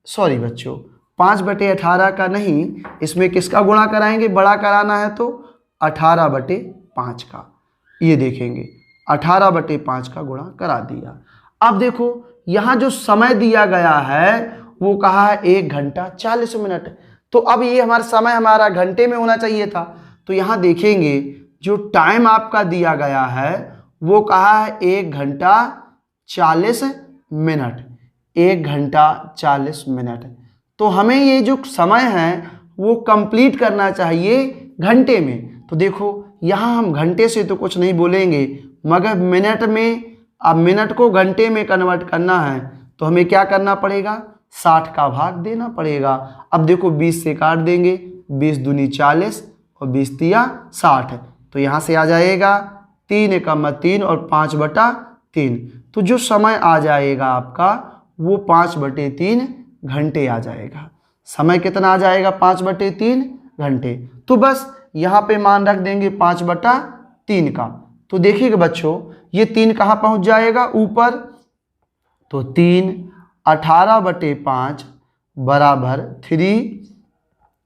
सॉरी बच्चों, 5/18 का नहीं, इसमें किसका गुणा कराएंगे? बड़ा कराना है तो 18/5 का। ये देखेंगे 18/5 का गुणा करा दिया। अब देखो यहाँ जो समय दिया गया है वो कहा है 1 घंटा 40 मिनट। तो अब ये हमारा समय हमारा घंटे में होना चाहिए था। तो यहाँ देखेंगे जो टाइम आपका दिया गया है वो कहा है 1 घंटा 40 मिनट। 1 घंटा 40 मिनट। तो हमें ये जो समय है वो कंप्लीट करना चाहिए घंटे में। तो देखो यहाँ हम घंटे से तो कुछ नहीं बोलेंगे, मगर मिनट में, अब मिनट को घंटे में कन्वर्ट करना है तो हमें क्या करना पड़ेगा, 60 का भाग देना पड़ेगा। अब देखो 20 से काट देंगे, 20 दूनी 40 और 20 तिया 60। तो यहाँ से आ जाएगा 3 एकम 3 और 5/3। तो जो समय आ जाएगा आपका वो 5/3 घंटे आ जाएगा। समय कितना आ जाएगा, 5/3 घंटे। तो बस यहाँ पे मान रख देंगे 5/3 का। तो देखिएगा बच्चों ये 3 कहाँ पहुँच जाएगा, ऊपर। तो 3 18/5 बराबर 3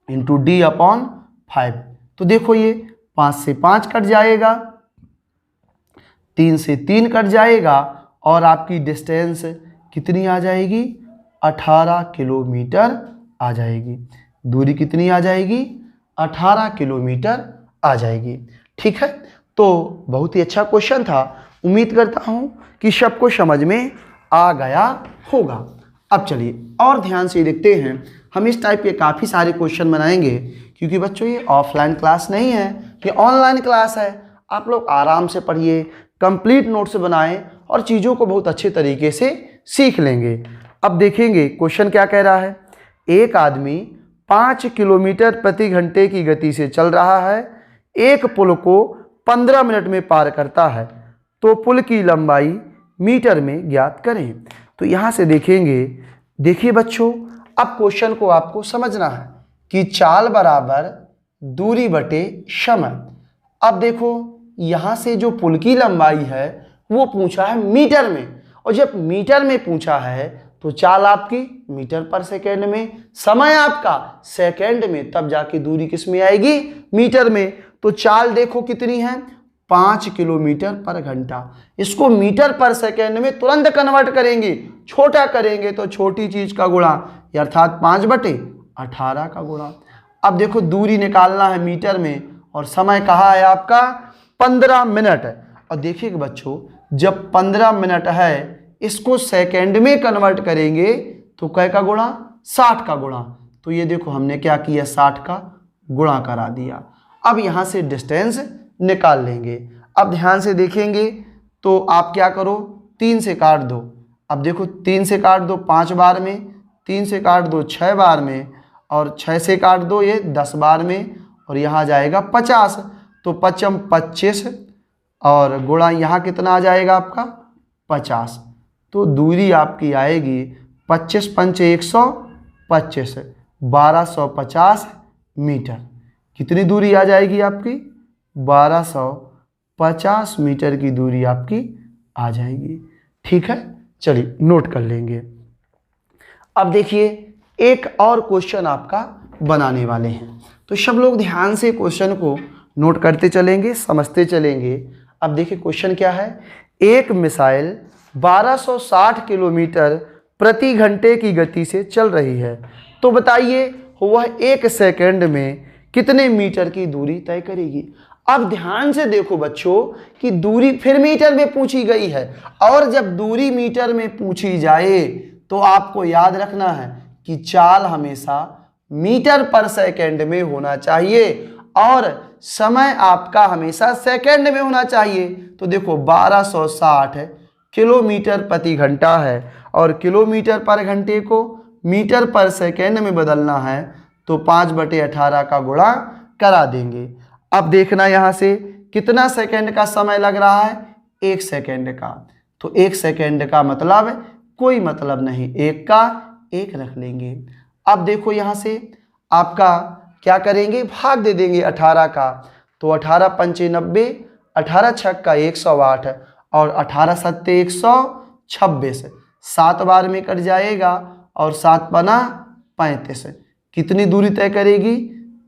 इंटू D/5। तो देखो ये 5 से 5 कट जाएगा, 3 से 3 कट जाएगा और आपकी डिस्टेंस कितनी आ जाएगी, 18 किलोमीटर आ जाएगी। दूरी कितनी आ जाएगी, 18 किलोमीटर आ जाएगी। ठीक है, तो बहुत ही अच्छा क्वेश्चन था। उम्मीद करता हूँ कि सबको समझ में आ गया होगा। अब चलिए और ध्यान से देखते हैं। हम इस टाइप के काफ़ी सारे क्वेश्चन बनाएंगे, क्योंकि बच्चों ये ऑफलाइन क्लास नहीं है, ये ऑनलाइन क्लास है। आप लोग आराम से पढ़िए, कंप्लीट नोट्स बनाएं और चीज़ों को बहुत अच्छे तरीके से सीख लेंगे। अब देखेंगे क्वेश्चन क्या कह रहा है। एक आदमी 5 किलोमीटर प्रति घंटे की गति से चल रहा है, एक पुल को 15 मिनट में पार करता है, तो पुल की लंबाई मीटर में ज्ञात करें। तो यहाँ से देखेंगे, देखिए बच्चों अब क्वेश्चन को आपको समझना है कि चाल बराबर दूरी बटे समय। अब देखो यहाँ से जो पुल की लंबाई है वो पूछा है मीटर में, और जब मीटर में पूछा है तो चाल आपकी मीटर पर सेकेंड में, समय आपका सेकेंड में, तब जाके दूरी किस में आएगी, मीटर में। तो चाल देखो कितनी है, 5 किलोमीटर पर घंटा। इसको मीटर पर सेकेंड में तुरंत कन्वर्ट करेंगे, छोटा करेंगे तो छोटी चीज का गुणा, अर्थात 5/18 का गुणा। अब देखो दूरी निकालना है मीटर में और समय कहा है आपका 15 मिनट। और देखिए बच्चों जब 15 मिनट है इसको सेकेंड में कन्वर्ट करेंगे तो कै का गुणा, 60 का गुणा। तो ये देखो हमने क्या किया, 60 का गुणा करा दिया। अब यहाँ से डिस्टेंस निकाल लेंगे। अब ध्यान से देखेंगे तो आप क्या करो, 3 से काट दो। अब देखो 3 से काट दो 5 बार में, 3 से काट दो 6 बार में, और 6 से काट दो ये 10 बार में, और यहाँ जाएगा 50। तो 5 25 और गुणा यहाँ कितना आ जाएगा आपका 50। तो दूरी आपकी आएगी 25 पंच 125, 1250 मीटर। कितनी दूरी आ जाएगी आपकी, 1250 मीटर की दूरी आपकी आ जाएगी। ठीक है, चलिए नोट कर लेंगे। अब देखिए एक और क्वेश्चन आपका बनाने वाले हैं, तो सब लोग ध्यान से क्वेश्चन को नोट करते चलेंगे, समझते चलेंगे। अब देखिए क्वेश्चन क्या है। एक मिसाइल 1260 किलोमीटर प्रति घंटे की गति से चल रही है, तो बताइए वह 1 सेकंड में कितने मीटर की दूरी तय करेगी। अब ध्यान से देखो बच्चों कि दूरी फिर मीटर में पूछी गई है, और जब दूरी मीटर में पूछी जाए तो आपको याद रखना है कि चाल हमेशा मीटर पर सेकंड में होना चाहिए और समय आपका हमेशा सेकंड में होना चाहिए। तो देखो 1260 किलोमीटर प्रति घंटा है और किलोमीटर पर घंटे को मीटर पर सेकंड में बदलना है, तो 5/18 का गुणा करा देंगे। अब देखना यहाँ से कितना सेकंड का समय लग रहा है, 1 सेकंड का। तो 1 सेकंड का मतलब कोई मतलब नहीं, 1 का 1 रख लेंगे। अब देखो यहाँ से आपका क्या करेंगे, भाग दे देंगे 18 का। तो 18 पंचे 90, 18 छक का 108 और 18 सत्ते 126, 7 बार में कट जाएगा और 7 बना 35। कितनी दूरी तय करेगी,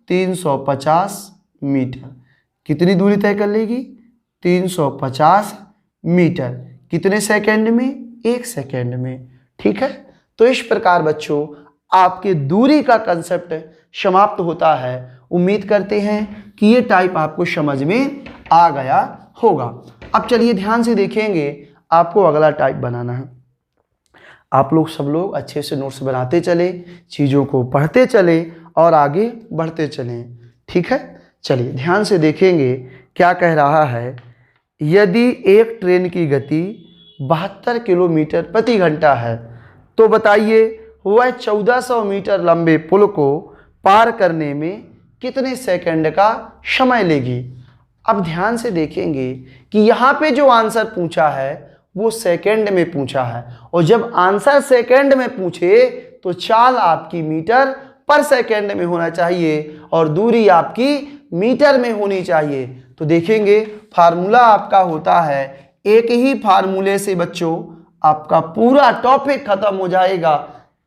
350 मीटर। कितनी दूरी तय कर लेगी? 350 मीटर। कितने सेकंड में? 1 सेकंड में। ठीक है, तो इस प्रकार बच्चों आपके दूरी का कंसेप्ट समाप्त होता है। उम्मीद करते हैं कि ये टाइप आपको समझ में आ गया होगा। अब चलिए ध्यान से देखेंगे, आपको अगला टाइप बनाना है। आप लोग सब लोग अच्छे से नोट्स बनाते चले, चीज़ों को पढ़ते चले और आगे बढ़ते चलें। ठीक है, चलिए ध्यान से देखेंगे क्या कह रहा है। यदि एक ट्रेन की गति 72 किलोमीटर प्रति घंटा है तो बताइए वह 1400 मीटर लंबे पुल को पार करने में कितने सेकंड का समय लेगी। अब ध्यान से देखेंगे कि यहाँ पे जो आंसर पूछा है वो सेकंड में पूछा है, और जब आंसर सेकंड में पूछे तो चाल आपकी मीटर पर सेकंड में होना चाहिए और दूरी आपकी मीटर में होनी चाहिए। तो देखेंगे फार्मूला आपका होता है, एक ही फार्मूले से बच्चों आपका पूरा टॉपिक खत्म हो जाएगा,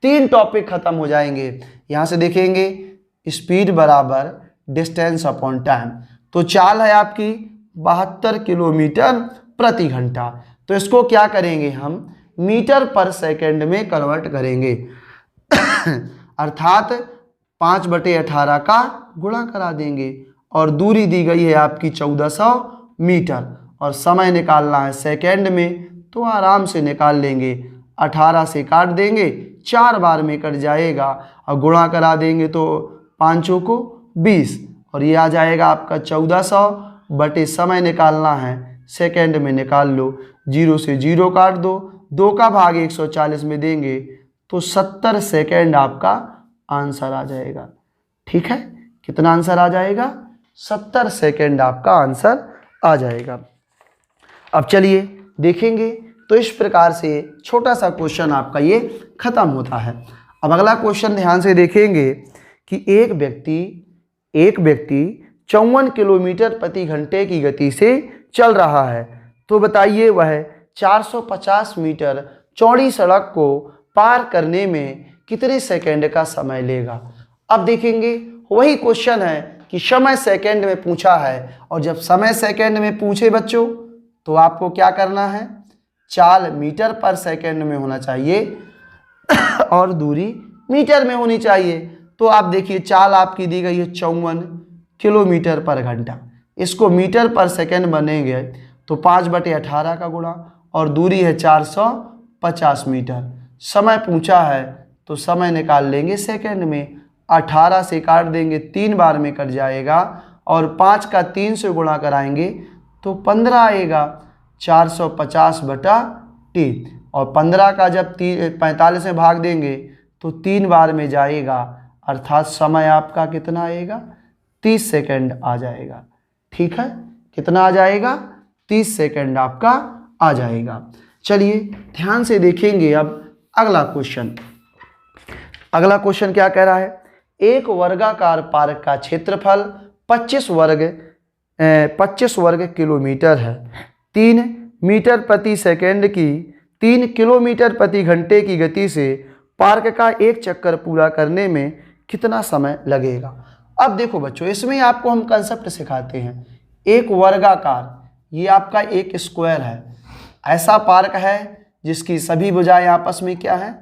3 टॉपिक खत्म हो जाएंगे। यहाँ से देखेंगे स्पीड बराबर डिस्टेंस अपॉन टाइम, तो चाल है आपकी 72 किलोमीटर प्रति घंटा, तो इसको क्या करेंगे हम मीटर पर सेकंड में कन्वर्ट करेंगे अर्थात 5/18 का गुणा करा देंगे, और दूरी दी गई है आपकी 1400 मीटर, और समय निकालना है सेकंड में, तो आराम से निकाल लेंगे। 18 से काट देंगे, 4 बार में कट जाएगा, और गुणा करा देंगे तो 5 को 20, और ये आ जाएगा आपका 1400 बटे समय निकालना है सेकंड में, निकाल लो। 0 से 0 काट दो, 2 का भाग 140 में देंगे तो 70 सेकंड आपका आंसर आ जाएगा। ठीक है, कितना आंसर आ जाएगा? 70 सेकंड आपका आंसर आ जाएगा। अब चलिए देखेंगे, तो इस प्रकार से छोटा सा क्वेश्चन आपका ये खत्म होता है। अब अगला क्वेश्चन ध्यान से देखेंगे कि एक व्यक्ति 54 किलोमीटर प्रति घंटे की गति से चल रहा है, तो बताइए वह 450 मीटर चौड़ी सड़क को पार करने में कितने सेकंड का समय लेगा। अब देखेंगे वही क्वेश्चन है कि समय सेकंड में पूछा है, और जब समय सेकंड में पूछे बच्चों तो आपको क्या करना है, चाल मीटर पर सेकंड में होना चाहिए और दूरी मीटर में होनी चाहिए। तो आप देखिए चाल आपकी दी गई है 54 किलोमीटर पर घंटा, इसको मीटर पर सेकंड बनेंगे तो 5/18 का गुणा, और दूरी है 450 मीटर। समय पूछा है तो समय निकाल लेंगे सेकंड में, 18 से काट देंगे, 3 बार में कट जाएगा, और 5 का 3 से गुणा कराएंगे तो 15 आएगा। 450/3, और 15 का जब 45 में भाग देंगे तो 3 बार में जाएगा, अर्थात समय आपका कितना आएगा? 30 सेकंड आ जाएगा। ठीक है, कितना आ जाएगा? 30 सेकंड आपका आ जाएगा। चलिए ध्यान से देखेंगे अब अगला क्वेश्चन। अगला क्वेश्चन क्या कह रहा है, एक वर्गाकार पार्क का क्षेत्रफल 25 वर्ग किलोमीटर है। 3 मीटर प्रति सेकंड की 3 किलोमीटर प्रति घंटे की गति से पार्क का एक चक्कर पूरा करने में कितना समय लगेगा। अब देखो बच्चों, इसमें आपको हम कंसेप्ट सिखाते हैं। एक वर्गाकार, ये आपका एक स्क्वायर है, ऐसा पार्क है जिसकी सभी भुजाएं आपस में क्या है?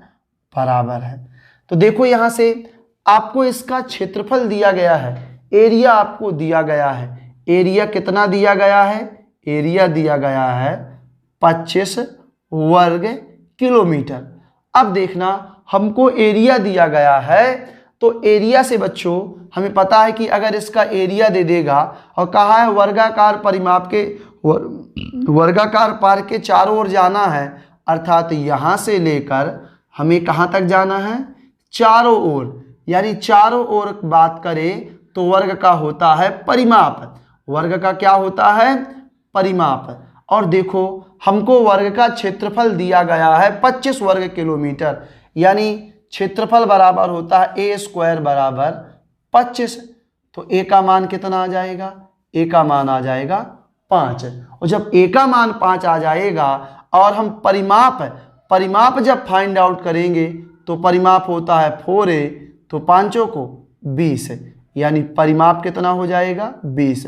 बराबर है। तो देखो यहाँ से आपको इसका क्षेत्रफल दिया गया है, एरिया आपको दिया गया है। एरिया कितना दिया गया है? एरिया दिया गया है 25 वर्ग किलोमीटर। अब देखना, हमको एरिया दिया गया है, तो एरिया से बच्चों हमें पता है कि अगर इसका एरिया दे देगा, और कहा है वर्गाकार परिमाप के वर्गाकार पार्क के चारों ओर जाना है, अर्थात यहाँ से लेकर हमें कहाँ तक जाना है? चारों ओर, यानी चारों ओर बात करें तो वर्ग का होता है परिमाप। वर्ग का क्या होता है? परिमाप। और देखो हमको वर्ग का क्षेत्रफल दिया गया है 25 वर्ग किलोमीटर, यानी क्षेत्रफल बराबर होता है ए स्क्वायर बराबर 25। तो ए का मान कितना आ जाएगा? ए का मान आ जाएगा 5। और जब ए का मान 5 आ जाएगा और हम परिमाप जब फाइंड आउट करेंगे तो परिमाप होता है 4a, तो 5 को 20, यानी परिमाप कितना हो जाएगा? 20।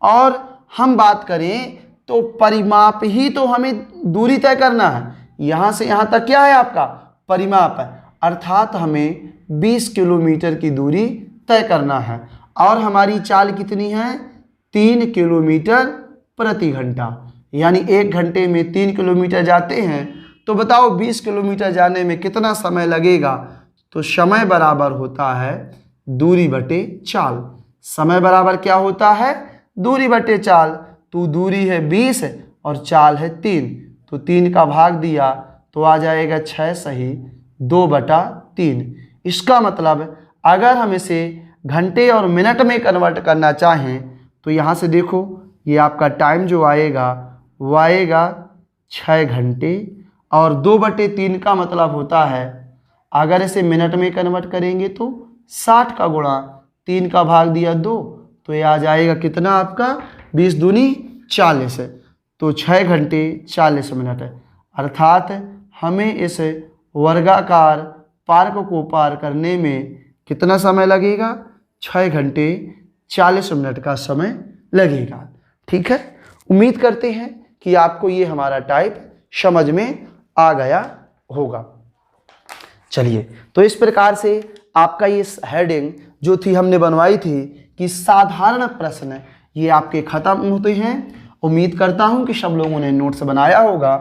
और हम बात करें तो परिमाप ही तो हमें दूरी तय करना है। यहाँ से यहाँ तक क्या है आपका परिमाप है, अर्थात हमें 20 किलोमीटर की दूरी तय करना है। और हमारी चाल कितनी है 3 किलोमीटर प्रति घंटा, यानी 1 घंटे में 3 किलोमीटर जाते हैं। तो बताओ 20 किलोमीटर जाने में कितना समय लगेगा। तो समय बराबर होता है दूरी बटे चाल। समय बराबर क्या होता है दूरी बटे चाल। तो दूरी है 20 और चाल है 3, तो 3 का भाग दिया तो आ जाएगा 6 सही 2/3। इसका मतलब अगर हम इसे घंटे और मिनट में कन्वर्ट करना चाहें तो यहाँ से देखो ये आपका टाइम जो आएगा वो आएगा 6 घंटे, और 2/3 का मतलब होता है अगर इसे मिनट में कन्वर्ट करेंगे तो 60 का गुणा 3 का भाग दिया 2, तो ये आ जाएगा कितना आपका 20 दूनी 40, तो 6 घंटे 40 मिनट। अर्थात हमें इस वर्गाकार पार्क को पार करने में कितना समय लगेगा 6 घंटे 40 मिनट का समय लगेगा। ठीक है, उम्मीद करते हैं कि आपको ये हमारा टाइप समझ में आ गया होगा। चलिए, तो इस प्रकार से आपका ये हेडिंग जो थी हमने बनवाई थी कि साधारण प्रश्न, ये आपके खत्म होते हैं। उम्मीद करता हूं कि सब लोगों ने नोट्स बनाया होगा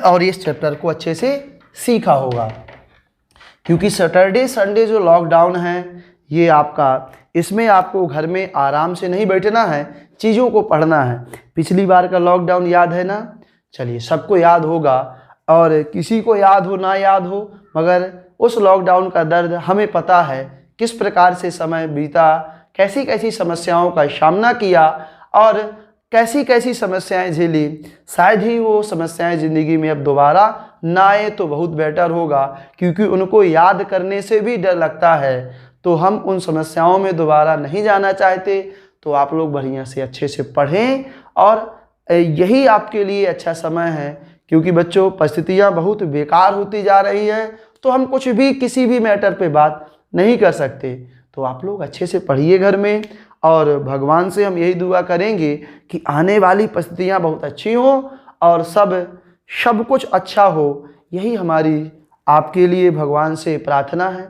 और इस चैप्टर को अच्छे से सीखा होगा, क्योंकि सैटरडे संडे जो लॉकडाउन है ये आपका, इसमें आपको घर में आराम से नहीं बैठना है, चीज़ों को पढ़ना है। पिछली बार का लॉकडाउन याद है ना। चलिए, सबको याद होगा, और किसी को याद हो ना याद हो, मगर उस लॉकडाउन का दर्द हमें पता है, किस प्रकार से समय बीता, कैसी कैसी समस्याओं का सामना किया और कैसी कैसी समस्याएं झेली। शायद ही वो समस्याएं ज़िंदगी में अब दोबारा ना आए तो बहुत बेटर होगा, क्योंकि उनको याद करने से भी डर लगता है। तो हम उन समस्याओं में दोबारा नहीं जाना चाहते। तो आप लोग बढ़िया से अच्छे से पढ़ें, और यही आपके लिए अच्छा समय है, क्योंकि बच्चों परिस्थितियाँ बहुत बेकार होती जा रही है, तो हम कुछ भी किसी भी मैटर पे बात नहीं कर सकते। तो आप लोग अच्छे से पढ़िए घर में, और भगवान से हम यही दुआ करेंगे कि आने वाली परिस्थितियाँ बहुत अच्छी हों और सब कुछ अच्छा हो। यही हमारी आपके लिए भगवान से प्रार्थना है।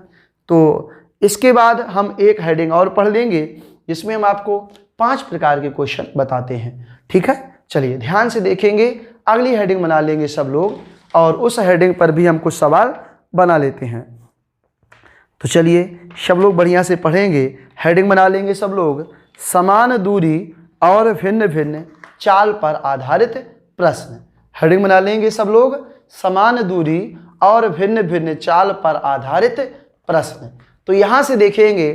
तो इसके बाद हम एक हेडिंग और पढ़ लेंगे, जिसमें हम आपको 5 प्रकार के क्वेश्चन बताते हैं। ठीक है, चलिए ध्यान से देखेंगे। अगली हेडिंग बना लेंगे सब लोग, और उस हेडिंग पर भी हम कुछ सवाल बना लेते हैं। तो चलिए सब लोग बढ़िया से पढ़ेंगे। हेडिंग बना लेंगे सब लोग, समान दूरी और भिन्न भिन्न चाल पर आधारित प्रश्न। हेडिंग बना लेंगे सब लोग, समान दूरी और भिन्न भिन्न चाल पर आधारित प्रश्न। तो यहाँ से देखेंगे,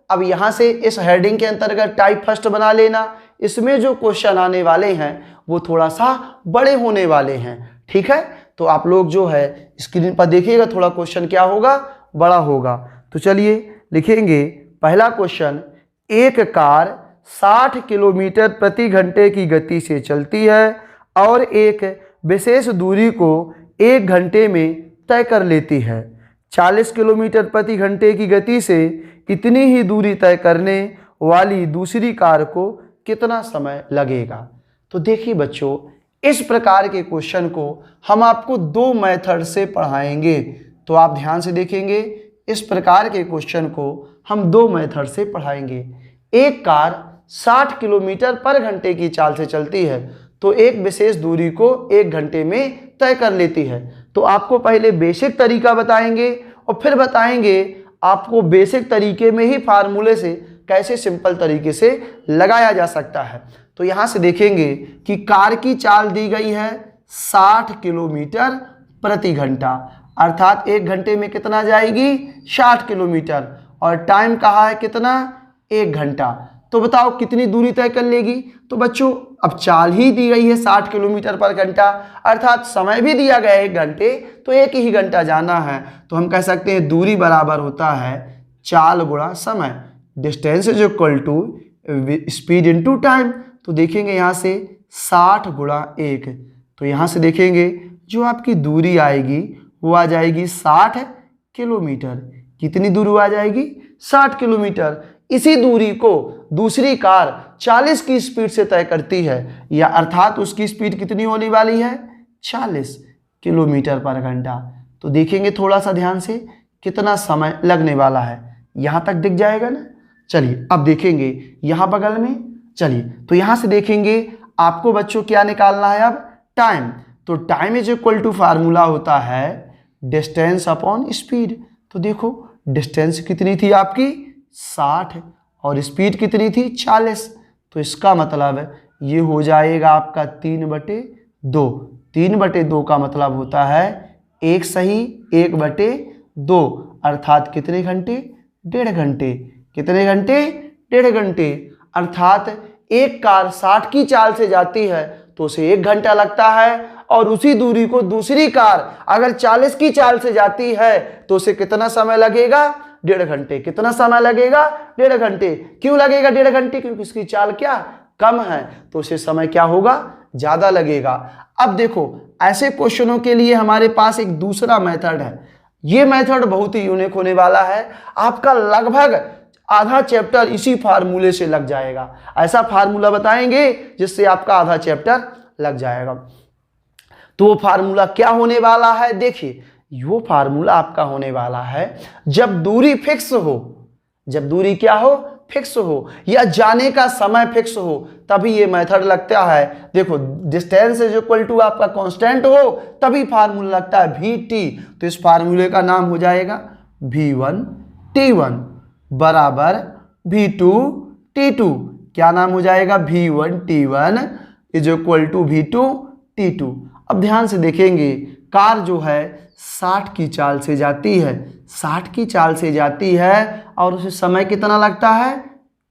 अब यहाँ से इस हेडिंग के अंतर्गत टाइप फर्स्ट बना लेना। इसमें जो क्वेश्चन आने वाले हैं वो थोड़ा सा बड़े होने वाले हैं। ठीक है, तो आप लोग जो है स्क्रीन पर देखिएगा, थोड़ा क्वेश्चन क्या होगा बड़ा होगा। तो चलिए लिखेंगे पहला क्वेश्चन, एक कार 60 किलोमीटर प्रति घंटे की गति से चलती है और एक विशेष दूरी को 1 घंटे में तय कर लेती है। 40 किलोमीटर प्रति घंटे की गति से इतनी ही दूरी तय करने वाली दूसरी कार को कितना समय लगेगा। तो देखिए बच्चों, इस प्रकार के क्वेश्चन को हम आपको 2 मेथड से पढ़ाएंगे। तो आप ध्यान से देखेंगे, इस प्रकार के क्वेश्चन को हम 2 मेथड से पढ़ाएंगे। एक कार 60 किलोमीटर पर घंटे की चाल से चलती है, तो एक विशेष दूरी को 1 घंटे में तय कर लेती है। तो आपको पहले बेसिक तरीका बताएंगे और फिर बताएंगे आपको बेसिक तरीके में ही फार्मूले से कैसे सिंपल तरीके से लगाया जा सकता है। तो यहाँ से देखेंगे कि कार की चाल दी गई है 60 किलोमीटर प्रति घंटा, अर्थात 1 घंटे में कितना जाएगी 60 किलोमीटर, और टाइम कहा है कितना 1 घंटा। तो बताओ कितनी दूरी तय कर लेगी। तो बच्चों अब चाल ही दी गई है 60 किलोमीटर पर घंटा, अर्थात समय भी दिया गया है 1 घंटे, तो 1 ही घंटा जाना है। तो हम कह सकते हैं दूरी बराबर होता है चाल गुणा समय, distance is equal to speed into time. तो देखेंगे यहाँ से 60 गुणा 1, तो यहाँ से देखेंगे जो आपकी दूरी आएगी वो आ जाएगी 60 किलोमीटर। कितनी दूरी आ जाएगी 60 किलोमीटर। इसी दूरी को दूसरी कार 40 की स्पीड से तय करती है, या अर्थात उसकी स्पीड कितनी होने वाली है 40 किलोमीटर पर घंटा। तो देखेंगे थोड़ा सा ध्यान से कितना समय लगने वाला है, यहाँ तक दिख जाएगा ना। चलिए अब देखेंगे यहाँ बगल में। चलिए तो यहाँ से देखेंगे आपको बच्चों क्या निकालना है अब टाइम। तो time is equal to formula होता है डिस्टेंस अपॉन स्पीड। तो देखो डिस्टेंस कितनी थी आपकी 60 और स्पीड कितनी थी 40। तो इसका मतलब ये हो जाएगा आपका 3/2। 3/2 का मतलब होता है 1 सही 1/2 अर्थात कितने घंटे 1.5 घंटे। कितने घंटे 1.5 घंटे। अर्थात एक कार 60 की चाल से जाती है तो उसे 1 घंटा लगता है, और उसी दूरी को दूसरी कार अगर 40 की चाल से जाती है तो उसे कितना समय लगेगा 1.5 घंटे। कितना समय लगेगा 1.5 घंटे। क्यों लगेगा 1.5 घंटे? क्योंकि उसकी चाल क्या कम है, तो उसे समय क्या होगा ज्यादा लगेगा। अब देखो ऐसे क्वेश्चनों के लिए हमारे पास एक दूसरा मेथड है। ये मेथड बहुत ही यूनिक होने वाला है। आपका लगभग आधा चैप्टर इसी फार्मूले से लग जाएगा। ऐसा फार्मूला बताएंगे जिससे आपका आधा चैप्टर लग जाएगा। तो वो फार्मूला क्या होने वाला है? देखिए वो फार्मूला आपका होने वाला है जब दूरी फिक्स हो, जब दूरी क्या हो फिक्स हो, या जाने का समय फिक्स हो, तभी ये मेथड लगता है। देखो डिस्टेंस इज इक्वल टू आपका कांस्टेंट हो तभी फार्मूला लगता है VT। तो इस फार्मूले का नाम हो जाएगा V1T1 बराबर V2T2। क्या नाम हो जाएगा? V1T1 is equal to V2T2। अब ध्यान से देखेंगे कार जो है 60 की चाल से जाती है, 60 की चाल से जाती है और उसे समय कितना लगता है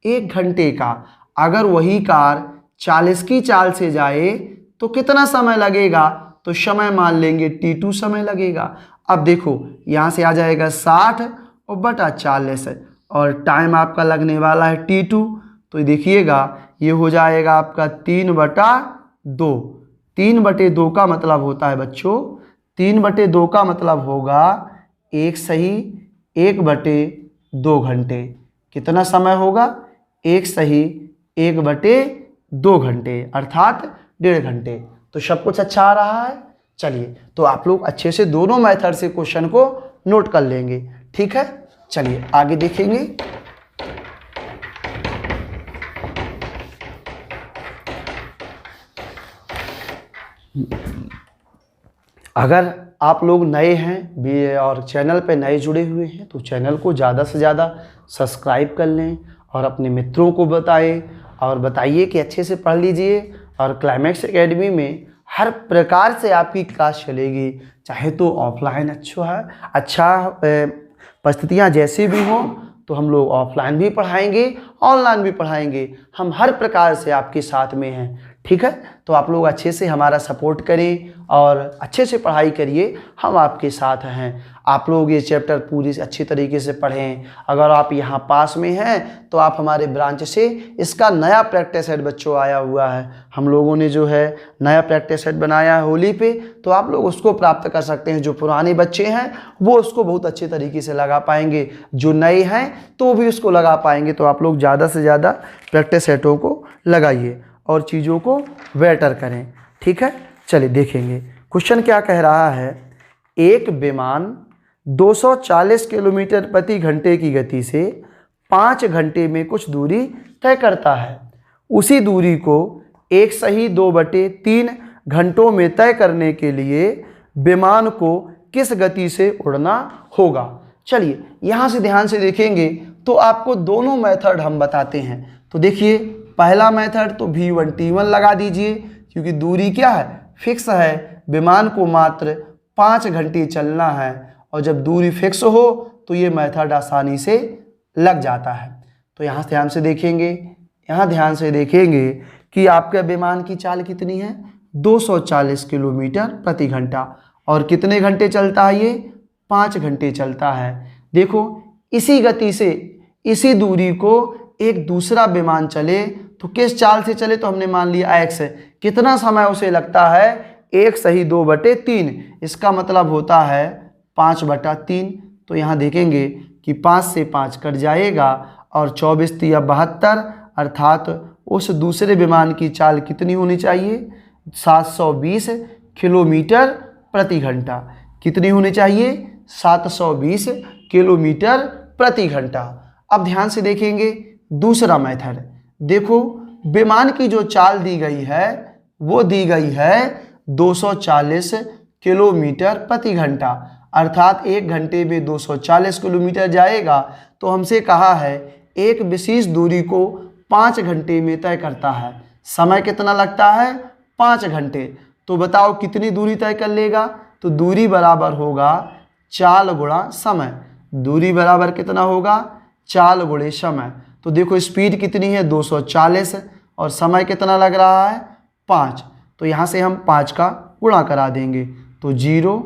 1 घंटे का। अगर वही कार 40 की चाल से जाए तो कितना समय लगेगा? तो समय मान लेंगे T2 समय लगेगा। अब देखो यहाँ से आ जाएगा 60 और बटा 40 और टाइम आपका लगने वाला है T2। तो देखिएगा ये हो जाएगा आपका 3/2। 3/2 का मतलब होता है बच्चों, 3/2 का मतलब होगा 1 सही 1/2 घंटे। कितना समय होगा? 1 सही 1/2 घंटे अर्थात 1.5 घंटे। तो सब कुछ अच्छा आ रहा है। चलिए तो आप लोग अच्छे से दोनों मेथड से क्वेश्चन को नोट कर लेंगे, ठीक है। चलिए आगे देखेंगे। अगर आप लोग नए हैं भी और चैनल पे नए जुड़े हुए हैं तो चैनल को ज़्यादा से ज़्यादा सब्सक्राइब कर लें और अपने मित्रों को बताएं और बताइए कि अच्छे से पढ़ लीजिए। और क्लाइमेक्स एकेडमी में हर प्रकार से आपकी क्लास चलेगी, चाहे तो ऑफलाइन अच्छा परिस्थितियाँ जैसी भी हों तो हम लोग ऑफलाइन भी पढ़ाएंगे ऑनलाइन भी पढ़ाएंगे। हम हर प्रकार से आपके साथ में हैं, ठीक है। तो आप लोग अच्छे से हमारा सपोर्ट करें और अच्छे से पढ़ाई करिए, हम आपके साथ हैं। आप लोग ये चैप्टर पूरी अच्छी तरीके से पढ़ें। अगर आप यहाँ पास में हैं तो आप हमारे ब्रांच से इसका नया प्रैक्टिस सेट बच्चों आया हुआ है, हम लोगों ने जो है नया प्रैक्टिस सेट बनाया है होली पे, तो आप लोग उसको प्राप्त कर सकते हैं। जो पुराने बच्चे हैं वो उसको बहुत अच्छे तरीके से लगा पाएंगे, जो नए हैं तो भी उसको लगा पाएंगे। तो आप लोग ज़्यादा से ज़्यादा प्रैक्टिस सेटों को लगाइए और चीज़ों को बेटर करें, ठीक है। चलिए देखेंगे क्वेश्चन क्या कह रहा है। एक विमान 240 किलोमीटर प्रति घंटे की गति से 5 घंटे में कुछ दूरी तय करता है। उसी दूरी को 1 सही 2/3 घंटों में तय करने के लिए विमान को किस गति से उड़ना होगा। चलिए यहाँ से ध्यान से देखेंगे तो आपको दोनों मेथड हम बताते हैं। तो देखिए पहला मेथड तो V1T1 लगा दीजिए, क्योंकि दूरी क्या है फिक्स है, विमान को मात्र 5 घंटे चलना है और जब दूरी फिक्स हो तो ये मेथड आसानी से लग जाता है। तो यहाँ ध्यान से देखेंगे, यहाँ ध्यान से देखेंगे कि आपके विमान की चाल कितनी है 240 किलोमीटर प्रति घंटा और कितने घंटे चलता है ये 5 घंटे चलता है। देखो इसी गति से इसी दूरी को एक दूसरा विमान चले तो किस चाल से चले, तो हमने मान लिया x है, कितना समय उसे लगता है 1 सही 2/3। इसका मतलब होता है 5/3। तो यहाँ देखेंगे कि 5 से 5 कट जाएगा और 24 तिया 72, अर्थात उस दूसरे विमान की चाल कितनी होनी चाहिए? 720 किलोमीटर प्रति घंटा। कितनी होनी चाहिए? 720 किलोमीटर प्रति घंटा। अब ध्यान से देखेंगे दूसरा मेथड। देखो विमान की जो चाल दी गई है वो दी गई है 240 किलोमीटर प्रति घंटा, अर्थात 1 घंटे में 240 किलोमीटर जाएगा। तो हमसे कहा है एक विशेष दूरी को 5 घंटे में तय करता है। समय कितना लगता है? 5 घंटे। तो बताओ कितनी दूरी तय कर लेगा? तो दूरी बराबर होगा चाल गुणा समय। दूरी बराबर कितना होगा? चाल गुणे समय। तो देखो स्पीड कितनी है? 240 और समय कितना लग रहा है? 5। तो यहाँ से हम 5 का गुणा करा देंगे। तो 0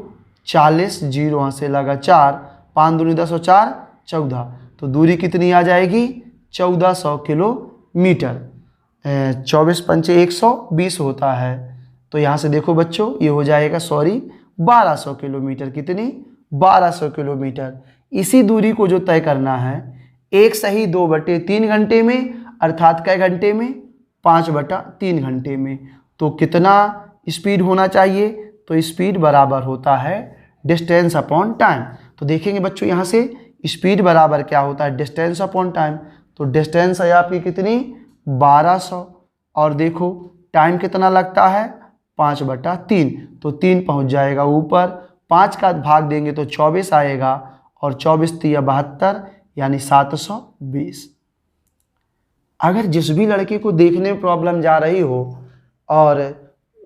40 0 यहाँ से लगा 4, 5 दूनी 10 और 4 14। तो दूरी कितनी आ जाएगी? 1400 किलोमीटर। 24 पंचे 120 होता है। तो यहाँ से देखो बच्चों ये हो जाएगा 1200 किलोमीटर। कितनी? 1200 किलोमीटर। इसी दूरी को जो तय करना है 1 सही 2/3 घंटे में, अर्थात कै घंटे में? 5/3 घंटे में। तो कितना स्पीड होना चाहिए? तो स्पीड बराबर होता है डिस्टेंस अपॉन टाइम। तो देखेंगे बच्चों यहाँ से स्पीड बराबर क्या होता है? Distance upon time. तो डिस्टेंस है आपकी कितनी? 1200 और देखो टाइम कितना लगता है? 5/3। तो 3 पहुँच जाएगा ऊपर, 5 का भाग देंगे तो 24 आएगा और 24 तिया 72 यानी 720। अगर जिस भी लड़के को देखने में प्रॉब्लम जा रही हो और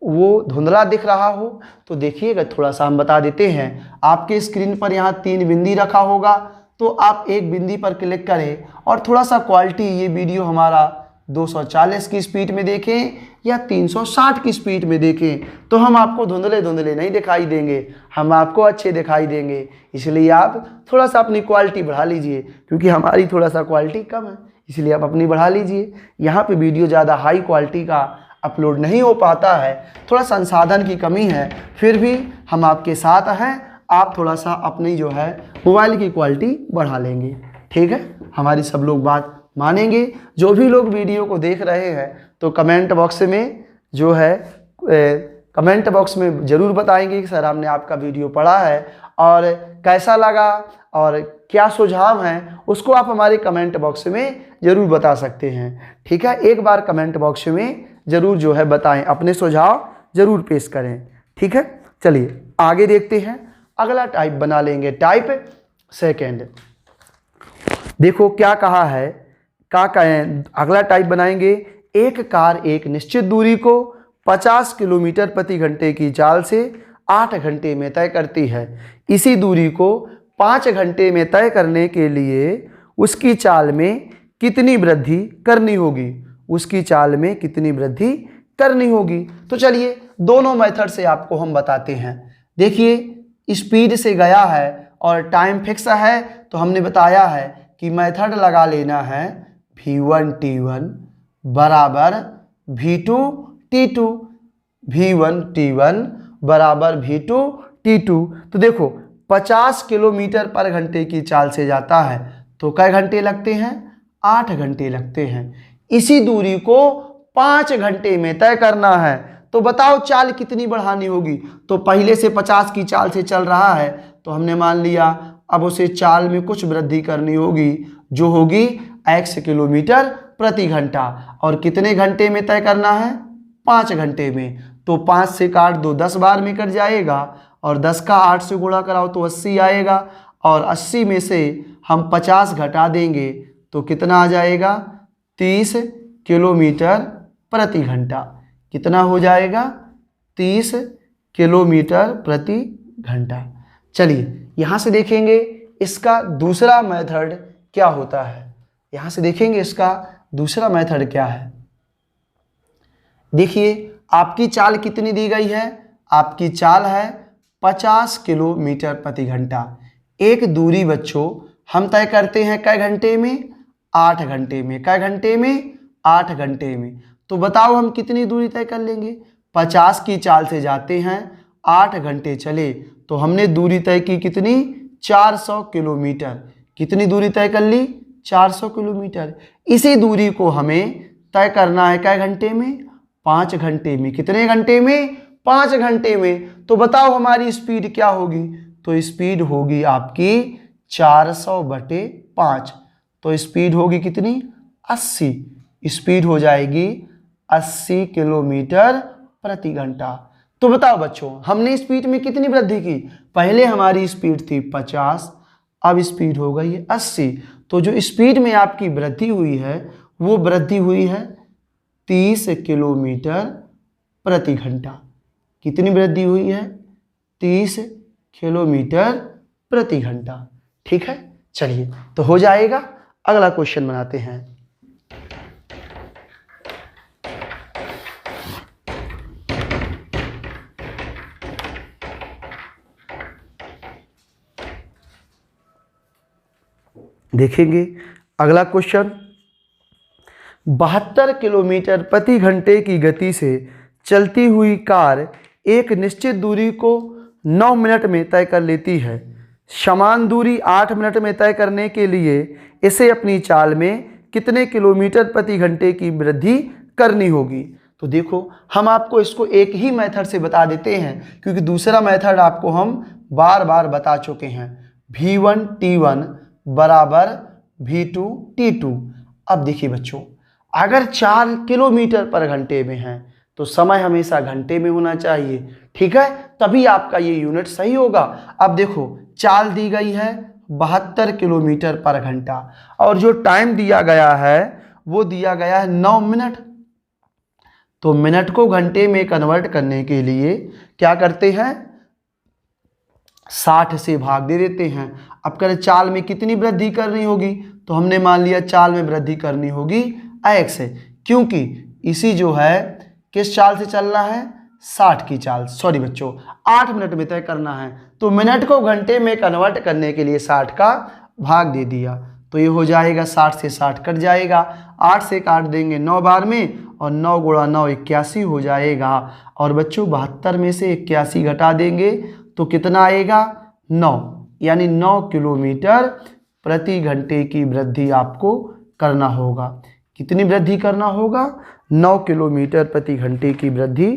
वो धुंधला दिख रहा हो तो देखिएगा थोड़ा सा हम बता देते हैं। आपके स्क्रीन पर यहाँ 3 बिंदी रखा होगा, तो आप एक बिंदी पर क्लिक करें और थोड़ा सा क्वालिटी ये वीडियो हमारा 240 की स्पीड में देखें या 360 की स्पीड में देखें, तो हम आपको धुंधले धुंधले नहीं दिखाई देंगे, हम आपको अच्छे दिखाई देंगे। इसलिए आप थोड़ा सा अपनी क्वालिटी बढ़ा लीजिए, क्योंकि हमारी थोड़ा सा क्वालिटी कम है, इसलिए आप अपनी बढ़ा लीजिए। यहाँ पे वीडियो ज़्यादा हाई क्वालिटी का अपलोड नहीं हो पाता है, थोड़ा संसाधन की कमी है, फिर भी हम आपके साथ हैं। आप थोड़ा सा अपनी जो है मोबाइल की क्वालिटी बढ़ा लेंगे, ठीक है? हमारी सब लोग बात मानेंगे। जो भी लोग वीडियो को देख रहे हैं तो कमेंट बॉक्स में जो है कमेंट बॉक्स में ज़रूर बताएंगे कि सर हमने आपका वीडियो पढ़ा है और कैसा लगा और क्या सुझाव हैं, उसको आप हमारे कमेंट बॉक्स में ज़रूर बता सकते हैं, ठीक है? एक बार कमेंट बॉक्स में ज़रूर जो है बताएं, अपने सुझाव ज़रूर पेश करें, ठीक है? चलिए आगे देखते हैं। अगला टाइप बना लेंगे, टाइप सेकंड। देखो क्या कहा है, क्या कहें, अगला टाइप बनाएंगे। एक कार एक निश्चित दूरी को 50 किलोमीटर प्रति घंटे की चाल से 8 घंटे में तय करती है। इसी दूरी को 5 घंटे में तय करने के लिए उसकी चाल में कितनी वृद्धि करनी होगी? उसकी चाल में कितनी वृद्धि करनी होगी? तो चलिए दोनों मेथड से आपको हम बताते हैं। देखिए स्पीड से गया है और टाइम फिक्स है, तो हमने बताया है कि मेथड लगा लेना है V1 T1 बराबर V2 T2, V1 T1 बराबर V2 T2। तो देखो 50 किलोमीटर पर घंटे की चाल से जाता है तो कै घंटे लगते हैं? 8 घंटे लगते हैं। इसी दूरी को 5 घंटे में तय करना है, तो बताओ चाल कितनी बढ़ानी होगी? तो पहले से 50 की चाल से चल रहा है, तो हमने मान लिया अब उसे चाल में कुछ वृद्धि करनी होगी, जो होगी x किलोमीटर प्रति घंटा। और कितने घंटे में तय करना है? 5 घंटे में। तो 5 से काट दो 10 बार में कट जाएगा और 10 का 8 से गुणा कराओ तो 80 आएगा और 80 में से हम 50 घटा देंगे तो कितना आ जाएगा? 30 किलोमीटर प्रति घंटा। कितना हो जाएगा? 30 किलोमीटर प्रति घंटा। चलिए यहाँ से देखेंगे इसका दूसरा मेथड क्या होता है। यहाँ से देखेंगे इसका दूसरा मेथड क्या है। देखिए आपकी चाल कितनी दी गई है? आपकी चाल है 50 किलोमीटर प्रति घंटा। एक दूरी बच्चों हम तय करते हैं कै घंटे में? 8 घंटे में। कै घंटे में? 8 घंटे में। तो बताओ हम कितनी दूरी तय कर लेंगे? 50 की चाल से जाते हैं, 8 घंटे चले तो हमने दूरी तय की कितनी? 400 किलोमीटर। कितनी दूरी तय कर ली? 400 किलोमीटर। इसी दूरी को हमें तय करना है क्या घंटे में? 5 घंटे में। कितने घंटे में? 5 घंटे में। तो बताओ हमारी स्पीड क्या होगी? तो स्पीड होगी आपकी 400/5। तो स्पीड होगी कितनी? 80। स्पीड हो जाएगी 80 किलोमीटर प्रति घंटा। तो बताओ बच्चों, हमने स्पीड में कितनी वृद्धि की? पहले हमारी स्पीड थी 50, अब स्पीड हो गई है 80। तो जो स्पीड में आपकी वृद्धि हुई है वो वृद्धि हुई है 30 किलोमीटर प्रति घंटा। कितनी वृद्धि हुई है? 30 किलोमीटर प्रति घंटा। ठीक है, चलिए तो हो जाएगा। अगला क्वेश्चन बनाते हैं। देखेंगे अगला क्वेश्चन। 72 किलोमीटर प्रति घंटे की गति से चलती हुई कार एक निश्चित दूरी को 9 मिनट में तय कर लेती है। समान दूरी 8 मिनट में तय करने के लिए इसे अपनी चाल में कितने किलोमीटर प्रति घंटे की वृद्धि करनी होगी? तो देखो, हम आपको इसको एक ही मेथड से बता देते हैं, क्योंकि दूसरा मेथड आपको हम बार बार बता चुके हैं। V1 T1 बराबर V2 T2। अब देखिए बच्चों, अगर 4 किलोमीटर पर घंटे में है तो समय हमेशा घंटे में होना चाहिए। ठीक है, तभी आपका ये यूनिट सही होगा। अब देखो, चाल दी गई है 72 किलोमीटर पर घंटा और जो टाइम दिया गया है वो दिया गया है 9 मिनट। तो मिनट को घंटे में कन्वर्ट करने के लिए क्या करते हैं? 60 से भाग दे देते हैं। अब करें चाल में कितनी वृद्धि करनी होगी? तो हमने मान लिया चाल में वृद्धि करनी होगी x से, क्योंकि इसी जो है किस चाल से चलना है? 60 की चाल। सॉरी बच्चों, 8 मिनट में तय करना है, तो मिनट को घंटे में कन्वर्ट करने के लिए 60 का भाग दे दिया। तो ये हो जाएगा 60 से 60 कट जाएगा, 8 से काट देंगे 9 बार में, और 9 गुणा 9 81 हो जाएगा। और बच्चों 72 में से 81 घटा देंगे तो कितना आएगा? 9, यानी 9 किलोमीटर प्रति घंटे की वृद्धि आपको करना होगा। कितनी वृद्धि करना होगा? 9 किलोमीटर प्रति घंटे की वृद्धि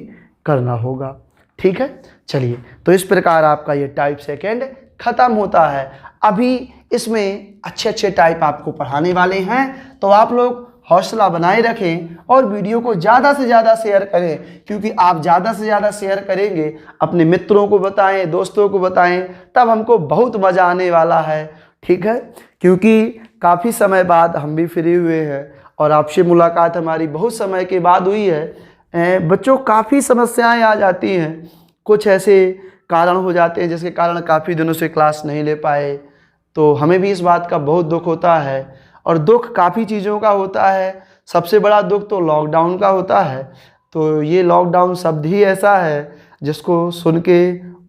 करना होगा। ठीक है, चलिए तो इस प्रकार आपका ये टाइप सेकंड खत्म होता है। अभी इसमें अच्छे अच्छे टाइप आपको पढ़ाने वाले हैं, तो आप लोग हौसला बनाए रखें और वीडियो को ज़्यादा से ज़्यादा शेयर करें, क्योंकि आप ज़्यादा से ज़्यादा शेयर करेंगे, अपने मित्रों को बताएं, दोस्तों को बताएं, तब हमको बहुत मज़ा आने वाला है। ठीक है, क्योंकि काफ़ी समय बाद हम भी फ्री हुए हैं और आपसे मुलाकात हमारी बहुत समय के बाद हुई है। बच्चों काफ़ी समस्याएं आ जाती हैं, कुछ ऐसे कारण हो जाते हैं जिसके कारण काफ़ी दिनों से क्लास नहीं ले पाए, तो हमें भी इस बात का बहुत दुख होता है। और दुख काफ़ी चीज़ों का होता है, सबसे बड़ा दुख तो लॉकडाउन का होता है। तो ये लॉकडाउन शब्द ही ऐसा है जिसको सुन के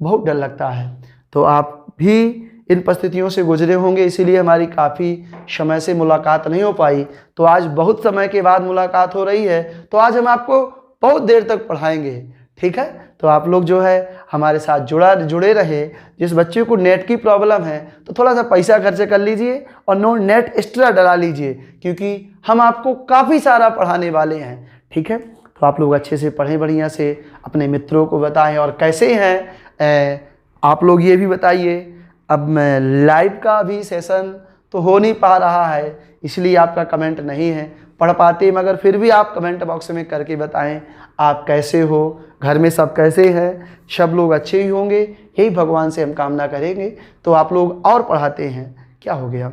बहुत डर लगता है। तो आप भी इन परिस्थितियों से गुजरे होंगे, इसीलिए हमारी काफ़ी समय से मुलाकात नहीं हो पाई। तो आज बहुत समय के बाद मुलाकात हो रही है, तो आज हम आपको बहुत देर तक पढ़ाएंगे। ठीक है, तो आप लोग जो है हमारे साथ जुड़े रहे। जिस बच्चे को नेट की प्रॉब्लम है तो थोड़ा सा पैसा खर्च कर लीजिए और नेट एक्स्ट्रा डला लीजिए, क्योंकि हम आपको काफ़ी सारा पढ़ाने वाले हैं। ठीक है, तो आप लोग अच्छे से पढ़ें, बढ़िया से अपने मित्रों को बताएं। और कैसे हैं आप लोग ये भी बताइए। अब मैं लाइव का भी सेशन तो हो नहीं पा रहा है, इसलिए आपका कमेंट नहीं है पढ़ पाते, मगर फिर भी आप कमेंट बॉक्स में करके बताएं आप कैसे हो, घर में सब कैसे हैं। सब लोग अच्छे ही होंगे, यही भगवान से हम कामना करेंगे। तो आप लोग और पढ़ाते हैं, क्या हो गया,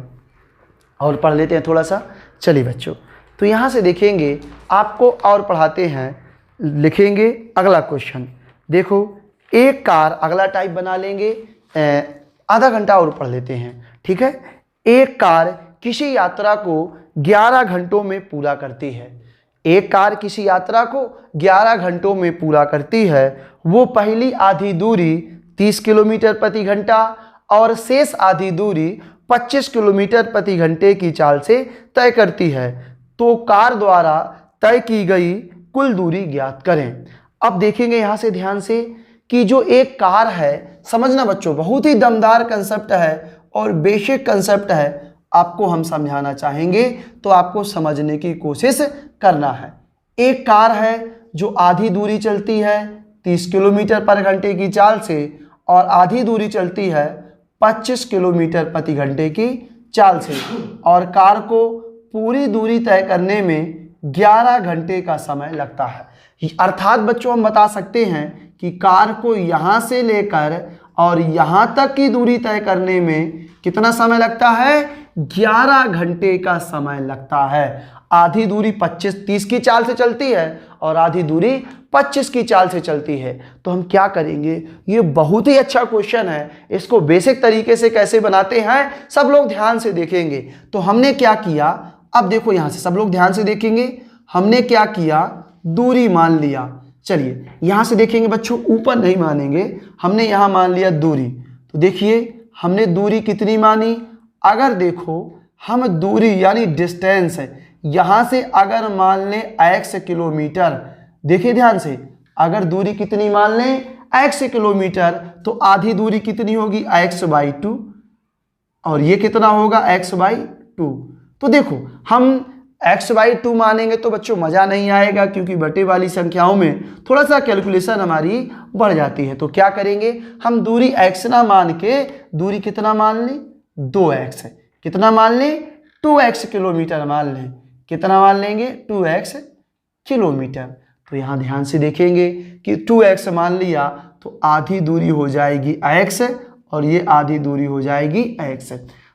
और पढ़ लेते हैं थोड़ा सा। चलिए बच्चों, तो यहाँ से देखेंगे आपको और पढ़ाते हैं। लिखेंगे अगला क्वेश्चन। देखो, एक कार, अगला टाइप बना लेंगे, आधा घंटा और पढ़ लेते हैं। ठीक है, एक कार किसी यात्रा को 11 घंटों में पूरा करती है। एक कार किसी यात्रा को 11 घंटों में पूरा करती है। वो पहली आधी दूरी 30 किलोमीटर प्रति घंटा और शेष आधी दूरी 25 किलोमीटर प्रति घंटे की चाल से तय करती है। तो कार द्वारा तय की गई कुल दूरी ज्ञात करें। अब देखेंगे यहाँ से ध्यान से कि जो एक कार है, समझना बच्चों, बहुत ही दमदार कंसेप्ट है और बेसिक कंसेप्ट है। आपको हम समझाना चाहेंगे, तो आपको समझने की कोशिश करना है। एक कार है जो आधी दूरी चलती है 30 किलोमीटर पर घंटे की चाल से और आधी दूरी चलती है 25 किलोमीटर प्रति घंटे की चाल से, और कार को पूरी दूरी तय करने में 11 घंटे का समय लगता है। अर्थात बच्चों हम बता सकते हैं कि कार को यहाँ से लेकर और यहाँ तक की दूरी तय करने में कितना समय लगता है? 11 घंटे का समय लगता है। आधी दूरी 30 की चाल से चलती है और आधी दूरी 25 की चाल से चलती है। तो हम क्या करेंगे, ये बहुत ही अच्छा क्वेश्चन है, इसको बेसिक तरीके से कैसे बनाते हैं सब लोग ध्यान से देखेंगे। तो हमने क्या किया, अब देखो यहाँ से सब लोग ध्यान से देखेंगे, हमने क्या किया, दूरी मान लिया। चलिए यहाँ से देखेंगे बच्चों, ऊपर नहीं मानेंगे, हमने यहाँ मान लिया दूरी। तो देखिए हमने दूरी कितनी मानी, अगर देखो हम दूरी यानी डिस्टेंस है, यहाँ से अगर मान लें x किलोमीटर, देखिए ध्यान से, अगर दूरी कितनी मान लें x किलोमीटर, तो आधी दूरी कितनी होगी x/2 और ये कितना होगा x/2। तो देखो हम x/2 मानेंगे तो बच्चों मज़ा नहीं आएगा, क्योंकि बटे वाली संख्याओं में थोड़ा सा कैलकुलेशन हमारी बढ़ जाती है। तो क्या करेंगे, हम दूरी x ना मान के दूरी कितना मान लें, 2x है, कितना मान लें, 2x किलोमीटर मान लें, कितना मान लेंगे, 2x किलोमीटर। तो यहाँ ध्यान से देखेंगे कि 2x मान लिया तो आधी दूरी हो जाएगी x और ये आधी दूरी हो जाएगी x।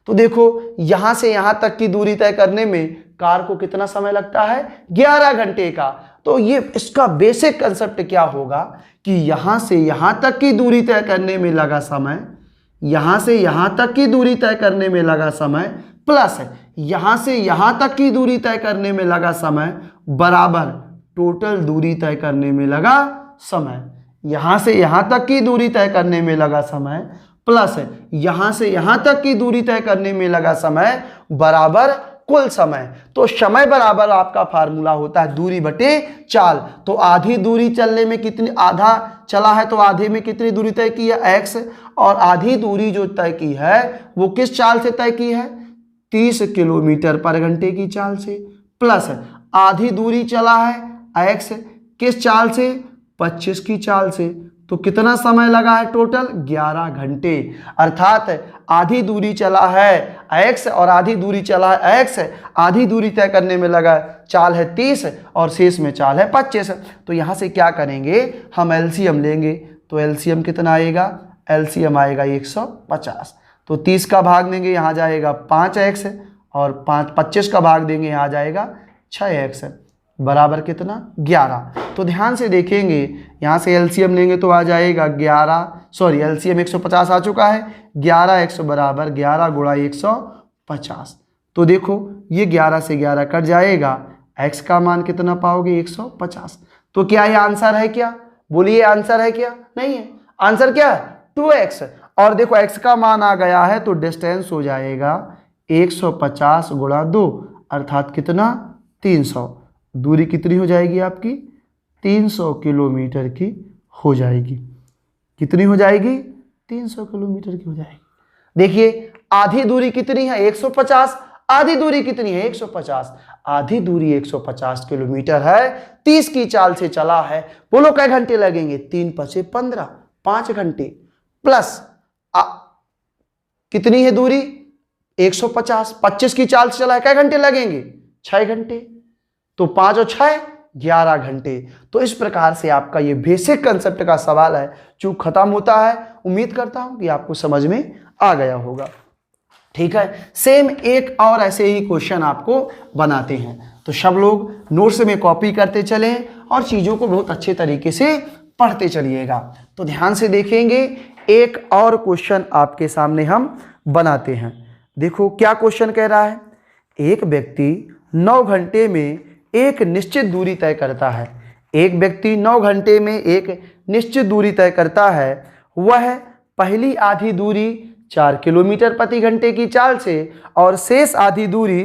तो देखो यहाँ से यहाँ तक की दूरी तय करने में कार को कितना समय लगता है, 11 घंटे का। तो ये इसका बेसिक कंसेप्ट क्या होगा कि यहाँ से यहाँ तक की दूरी तय करने में लगा समय, यहाँ से यहाँ तक की दूरी तय करने में लगा समय, प्लस यहाँ से यहाँ तक की दूरी तय करने में लगा समय, बराबर टोटल दूरी तय करने में लगा समय। यहाँ से यहाँ तक की दूरी तय करने में लगा समय प्लस यहाँ से यहाँ तक की दूरी तय करने में लगा समय बराबर कुल समय। तो समय बराबर आपका फार्मूला होता है दूरी बटे चाल। तो आधी दूरी चलने में कितनी, आधा चला है तो आधे में कितनी दूरी तय की है x, और आधी दूरी जो तय की है वो किस चाल से तय की है, 30 किलोमीटर पर घंटे की चाल से, प्लस आधी दूरी चला है x किस चाल से, 25 की चाल से। तो कितना समय लगा है टोटल, 11 घंटे। अर्थात आधी दूरी चला है x और आधी दूरी चला है x, आधी दूरी तय करने में लगा चाल है 30 और शेष में चाल है 25। तो यहाँ से क्या करेंगे, हम एलसीएम लेंगे। तो एलसीएम कितना आएगा, एलसीएम आएगा 150। तो 30 का भाग देंगे, यहाँ जाएगा 5x और 25 का भाग देंगे, यहाँ जाएगा 6x, बराबर कितना, 11। तो ध्यान से देखेंगे, यहाँ से एलसीएम लेंगे तो आ जाएगा 11, एलसीएम 150 आ चुका है, 11x बराबर 11 गुणा 150। तो देखो ये 11 से 11 कट जाएगा, x का मान कितना पाओगे, 150। तो क्या ये आंसर है, क्या बोलिए आंसर है क्या, नहीं है, आंसर क्या है 2x। और देखो x का मान आ गया है तो डिस्टेंस हो जाएगा 150 गुणा 2 अर्थात कितना, 300। दूरी कितनी हो जाएगी आपकी, 300 किलोमीटर की हो जाएगी। कितनी हो जाएगी, 300 किलोमीटर की हो जाएगी। देखिए आधी दूरी कितनी है, 150, आधी दूरी कितनी है, 150। आधी दूरी 150 किलोमीटर है, 30 की चाल से चला है। बोलो कै घंटे लगेंगे, 3 × 15, 5 घंटे। प्लस कितनी है दूरी, 150, 25 की चाल से चला है, कै घंटे लगेंगे, 6 घंटे। तो 5 और 6 11 घंटे। तो इस प्रकार से आपका ये बेसिक कंसेप्ट का सवाल है जो खत्म होता है। उम्मीद करता हूं कि आपको समझ में आ गया होगा। ठीक है, सेम एक और ऐसे ही क्वेश्चन आपको बनाते हैं। तो सब लोग नोट्स में कॉपी करते चलें और चीज़ों को बहुत अच्छे तरीके से पढ़ते चलिएगा। तो ध्यान से देखेंगे, एक और क्वेश्चन आपके सामने हम बनाते हैं। देखो क्या क्वेश्चन कह रहा है, एक व्यक्ति 9 घंटे में एक निश्चित दूरी तय करता है। एक व्यक्ति 9 घंटे में एक निश्चित दूरी तय करता है। वह पहली आधी दूरी 4 किलोमीटर प्रति घंटे की चाल से और शेष आधी दूरी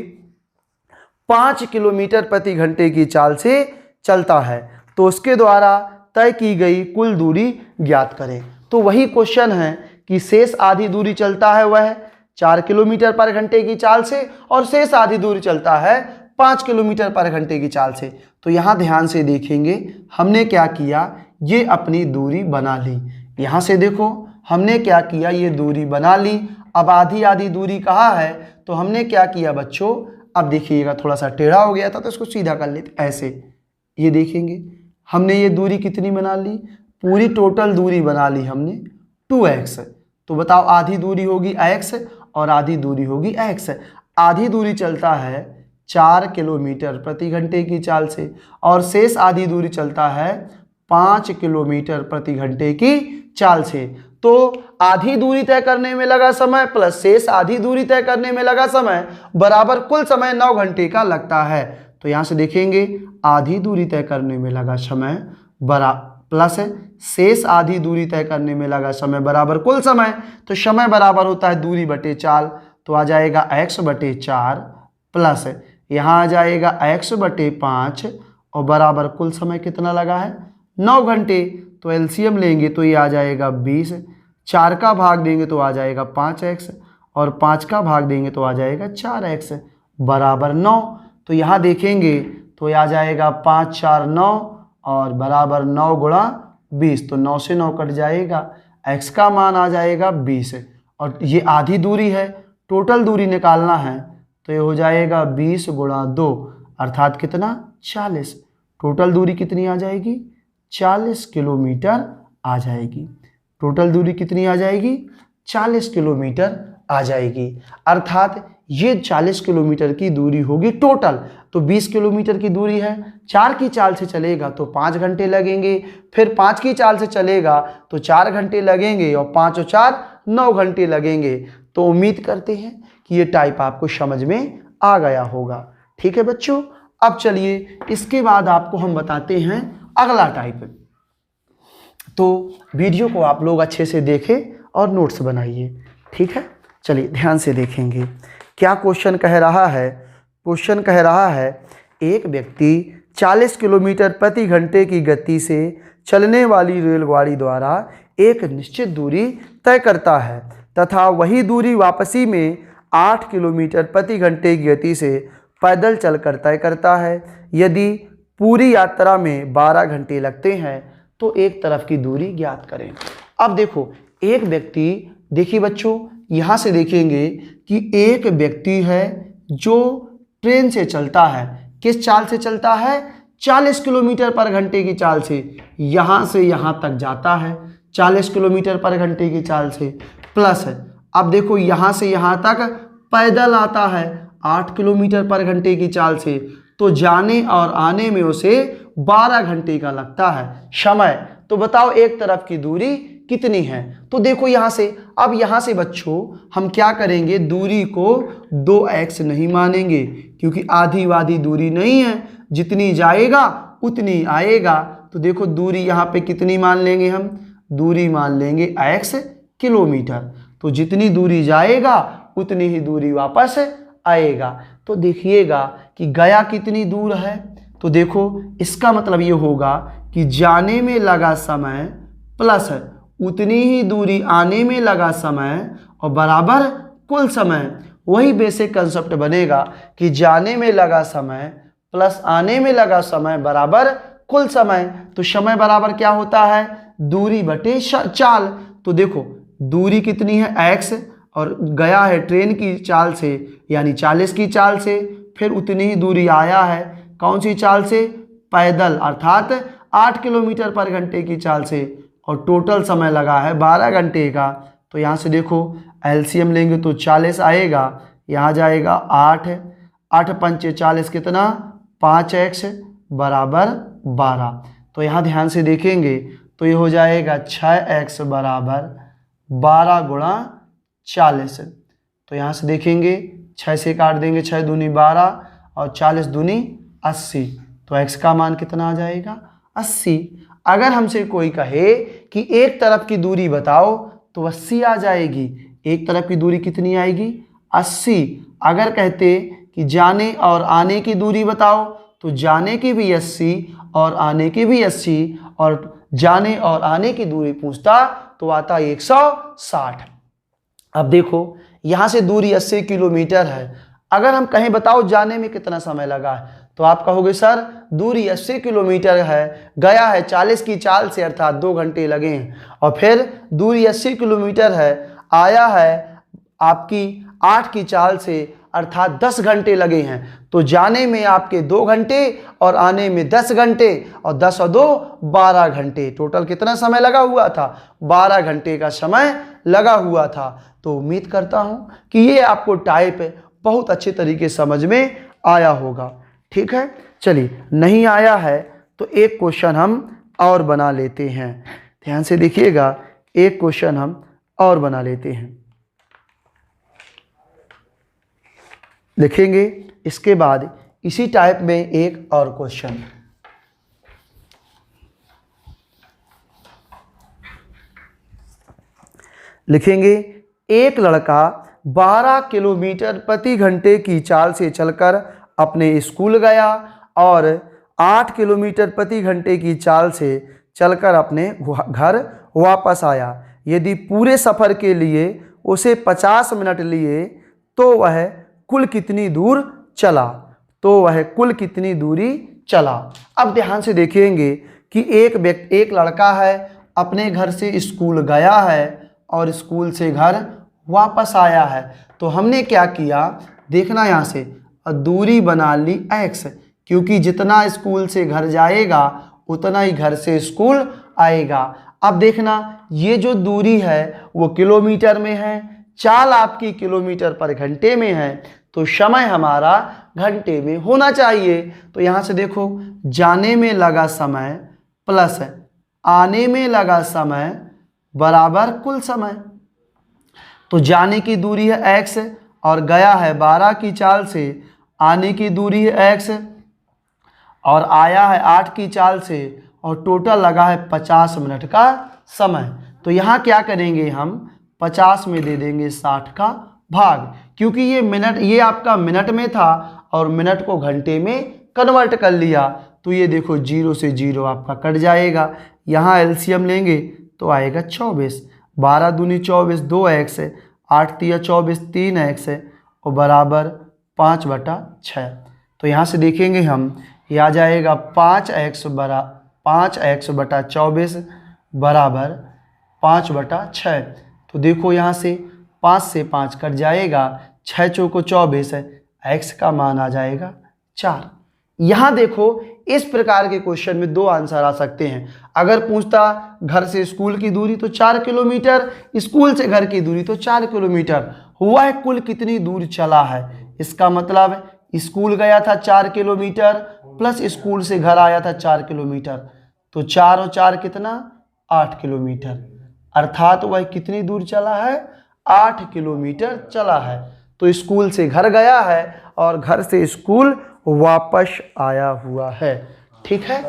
5 किलोमीटर प्रति घंटे की चाल से चलता है। तो उसके द्वारा तय की गई कुल दूरी ज्ञात करें। तो वही क्वेश्चन है कि शेष आधी दूरी चलता है वह 4 किलोमीटर पर घंटे की चाल से और शेष आधी दूरी चलता है 5 किलोमीटर पर घंटे की चाल से। तो यहाँ ध्यान से देखेंगे हमने क्या किया, ये अपनी दूरी बना ली। यहाँ से देखो हमने क्या किया, ये दूरी बना ली। अब आधी आधी दूरी कहाँ है, तो हमने क्या किया बच्चों, अब देखिएगा थोड़ा सा टेढ़ा हो गया था तो इसको सीधा कर लेते ऐसे। ये देखेंगे हमने ये दूरी कितनी बना ली, पूरी टोटल दूरी बना ली हमने 2x। तो बताओ आधी दूरी होगी x और आधी दूरी होगी x। आधी दूरी चलता है 4 किलोमीटर प्रति घंटे की चाल से और शेष आधी दूरी चलता है 5 किलोमीटर प्रति घंटे की चाल से। तो आधी दूरी तय करने में लगा समय प्लस शेष आधी दूरी तय करने में लगा समय बराबर कुल समय 9 घंटे का लगता है। तो यहाँ से देखेंगे आधी दूरी तय करने में लगा समय प्लस शेष आधी दूरी तय करने में लगा समय बराबर कुल समय। तो समय बराबर होता है दूरी बटे चाल। तो आ जाएगा x बटे 4 प्लस यहाँ आ जाएगा x बटे 5 और बराबर कुल समय कितना लगा है 9 घंटे। तो एलसीएम लेंगे तो ये आ जाएगा 20, 4 का भाग देंगे तो आ जाएगा 5x और 5 का भाग देंगे तो आ जाएगा 4x बराबर 9। तो यहाँ देखेंगे तो ये आ जाएगा 5 4 9 और बराबर 9 गुणा 20। तो 9 से 9 कट जाएगा, x का मान आ जाएगा 20 और ये आधी दूरी है, टोटल दूरी निकालना है तो ये हो जाएगा 20 गुणा 2 अर्थात कितना 40। टोटल दूरी कितनी आ जाएगी 40 किलोमीटर आ जाएगी। टोटल दूरी कितनी आ जाएगी 40 किलोमीटर आ जाएगी। अर्थात ये 40 किलोमीटर की दूरी होगी टोटल। तो 20 किलोमीटर की दूरी है, 4 की चाल से चलेगा तो 5 घंटे लगेंगे, फिर 5 की चाल से चलेगा तो 4 घंटे लगेंगे और 5 और 4 9 घंटे लगेंगे। तो उम्मीद करते हैं कि ये टाइप आपको समझ में आ गया होगा। ठीक है बच्चों, अब चलिए इसके बाद आपको हम बताते हैं अगला टाइप। तो वीडियो को आप लोग अच्छे से देखें और नोट्स बनाइए। ठीक है, चलिए ध्यान से देखेंगे क्या क्वेश्चन कह रहा है। क्वेश्चन कह रहा है एक व्यक्ति 40 किलोमीटर प्रति घंटे की गति से चलने वाली रेलगाड़ी द्वारा एक निश्चित दूरी तय करता है तथा वही दूरी वापसी में 8 किलोमीटर प्रति घंटे की गति से पैदल चलकर तय करता है। यदि पूरी यात्रा में 12 घंटे लगते हैं तो एक तरफ की दूरी ज्ञात करें। अब देखो एक व्यक्ति, देखिए बच्चों यहाँ से देखेंगे कि एक व्यक्ति है जो ट्रेन से चलता है। किस चाल से चलता है 40 किलोमीटर पर घंटे की चाल से, यहाँ से यहाँ तक जाता है 40 किलोमीटर पर घंटे की चाल से प्लस है। अब देखो यहाँ से यहाँ तक पैदल आता है 8 किलोमीटर पर घंटे की चाल से। तो जाने और आने में उसे 12 घंटे का लगता है समय। तो बताओ एक तरफ की दूरी कितनी है। तो देखो यहाँ से, अब यहाँ से बच्चों हम क्या करेंगे, दूरी को 2x नहीं मानेंगे क्योंकि आधी वादी दूरी नहीं है, जितनी जाएगा उतनी आएगा। तो देखो दूरी यहाँ पे कितनी मान लेंगे हम, दूरी मान लेंगे x किलोमीटर। तो जितनी दूरी जाएगा उतनी ही दूरी वापस आएगा। तो देखिएगा कि गया कितनी दूर है। तो देखो इसका मतलब ये होगा कि जाने में लगा समय प्लस उतनी ही दूरी आने में लगा समय और बराबर कुल समय। वही बेसिक कंसेप्ट बनेगा कि जाने में लगा समय प्लस आने में लगा समय बराबर कुल समय। तो समय बराबर क्या होता है, दूरी बटे चाल। तो देखो दूरी कितनी है x और गया है ट्रेन की चाल से यानी 40 की चाल से, फिर उतनी ही दूरी आया है कौन सी चाल से, पैदल अर्थात 8 किलोमीटर पर घंटे की चाल से, और टोटल समय लगा है 12 घंटे का। तो यहाँ से देखो एलसीएम लेंगे तो 40 आएगा, यहाँ जाएगा 8, 8 पंचे 40 कितना 5x बराबर 12। तो यहाँ ध्यान से देखेंगे तो ये हो जाएगा 6x बराबर 12 गुणा 40। तो यहाँ से देखेंगे 6 से काट देंगे, 6 दूनी 12 और 40 दूनी 80। तो x का मान कितना आ जाएगा 80। अगर हमसे कोई कहे कि एक तरफ की दूरी बताओ तो 80 आ जाएगी। एक तरफ की दूरी कितनी आएगी 80। अगर कहते कि जाने और आने की दूरी बताओ तो जाने की भी 80 और आने की भी 80, और जाने और आने की दूरी पूछता तो आता 160। अब देखो यहाँ से दूरी 80 किलोमीटर है। अगर हम कहें बताओ जाने में कितना समय लगा है, तो आप कहोगे सर दूरी 80 किलोमीटर है, गया है 40 की चाल से अर्थात 2 घंटे लगे हैं, और फिर दूरी 80 किलोमीटर है, आया है आपकी 8 की चाल से अर्थात 10 घंटे लगे हैं। तो जाने में आपके 2 घंटे और आने में 10 घंटे, और 10 और 2 12 घंटे। टोटल कितना समय लगा हुआ था? 12 घंटे का समय लगा हुआ था। तो उम्मीद करता हूँ कि ये आपको टाइप बहुत अच्छे तरीके समझ में आया होगा। ठीक है, चलिए नहीं आया है तो एक क्वेश्चन हम और बना लेते हैं। ध्यान से देखिएगा, एक क्वेश्चन हम और बना लेते हैं, लिखेंगे। इसके बाद इसी टाइप में एक और क्वेश्चन, लिखेंगे। एक लड़का 12 किलोमीटर प्रति घंटे की चाल से चलकर अपने स्कूल गया और 8 किलोमीटर प्रति घंटे की चाल से चलकर अपने घर वापस आया। यदि पूरे सफ़र के लिए उसे 50 मिनट लिए तो वह कुल कितनी दूर चला? चला। अब ध्यान से देखेंगे कि एक लड़का है, अपने घर से स्कूल गया है और स्कूल से घर वापस आया है। तो हमने क्या किया, देखना यहाँ से दूरी बना ली x, क्योंकि जितना स्कूल से घर जाएगा उतना ही घर से स्कूल आएगा। अब देखना ये जो दूरी है वो किलोमीटर में है, चाल आपकी किलोमीटर पर घंटे में है, तो समय हमारा घंटे में होना चाहिए। तो यहाँ से देखो, जाने में लगा समय प्लस आने में लगा समय बराबर कुल समय। तो जाने की दूरी है x और गया है 12 की चाल से, आने की दूरी है x और आया है 8 की चाल से, और टोटल लगा है 50 मिनट का समय। तो यहाँ क्या करेंगे, हम 50 में दे देंगे 60 का भाग, क्योंकि ये मिनट, ये आपका मिनट में था और मिनट को घंटे में कन्वर्ट कर लिया। तो ये देखो 0 से 0 आपका कट जाएगा। यहाँ एलसीएम लेंगे तो आएगा 24, 12 दूनी 24 2x, 8 तिया 24 3x और बराबर 5/6। तो यहाँ से देखेंगे हम, ये आ जाएगा 5x बटा 24 बराबर 5/6। तो देखो यहाँ से 5 से 5 कट जाएगा, 6 चौको 24 है, x का मान आ जाएगा 4। यहाँ देखो इस प्रकार के क्वेश्चन में 2 आंसर आ सकते हैं। अगर पूछता घर से स्कूल की दूरी तो 4 किलोमीटर, स्कूल से घर की दूरी तो 4 किलोमीटर, हुआ है कुल कितनी दूर चला है। इसका मतलब स्कूल गया था 4 किलोमीटर प्लस स्कूल से घर आया था 4 किलोमीटर, तो 4 और 4 कितना 8 किलोमीटर, अर्थात वह कितनी दूर चला है 8 किलोमीटर चला है। तो स्कूल से घर गया है और घर से स्कूल वापस आया हुआ है। ठीक है,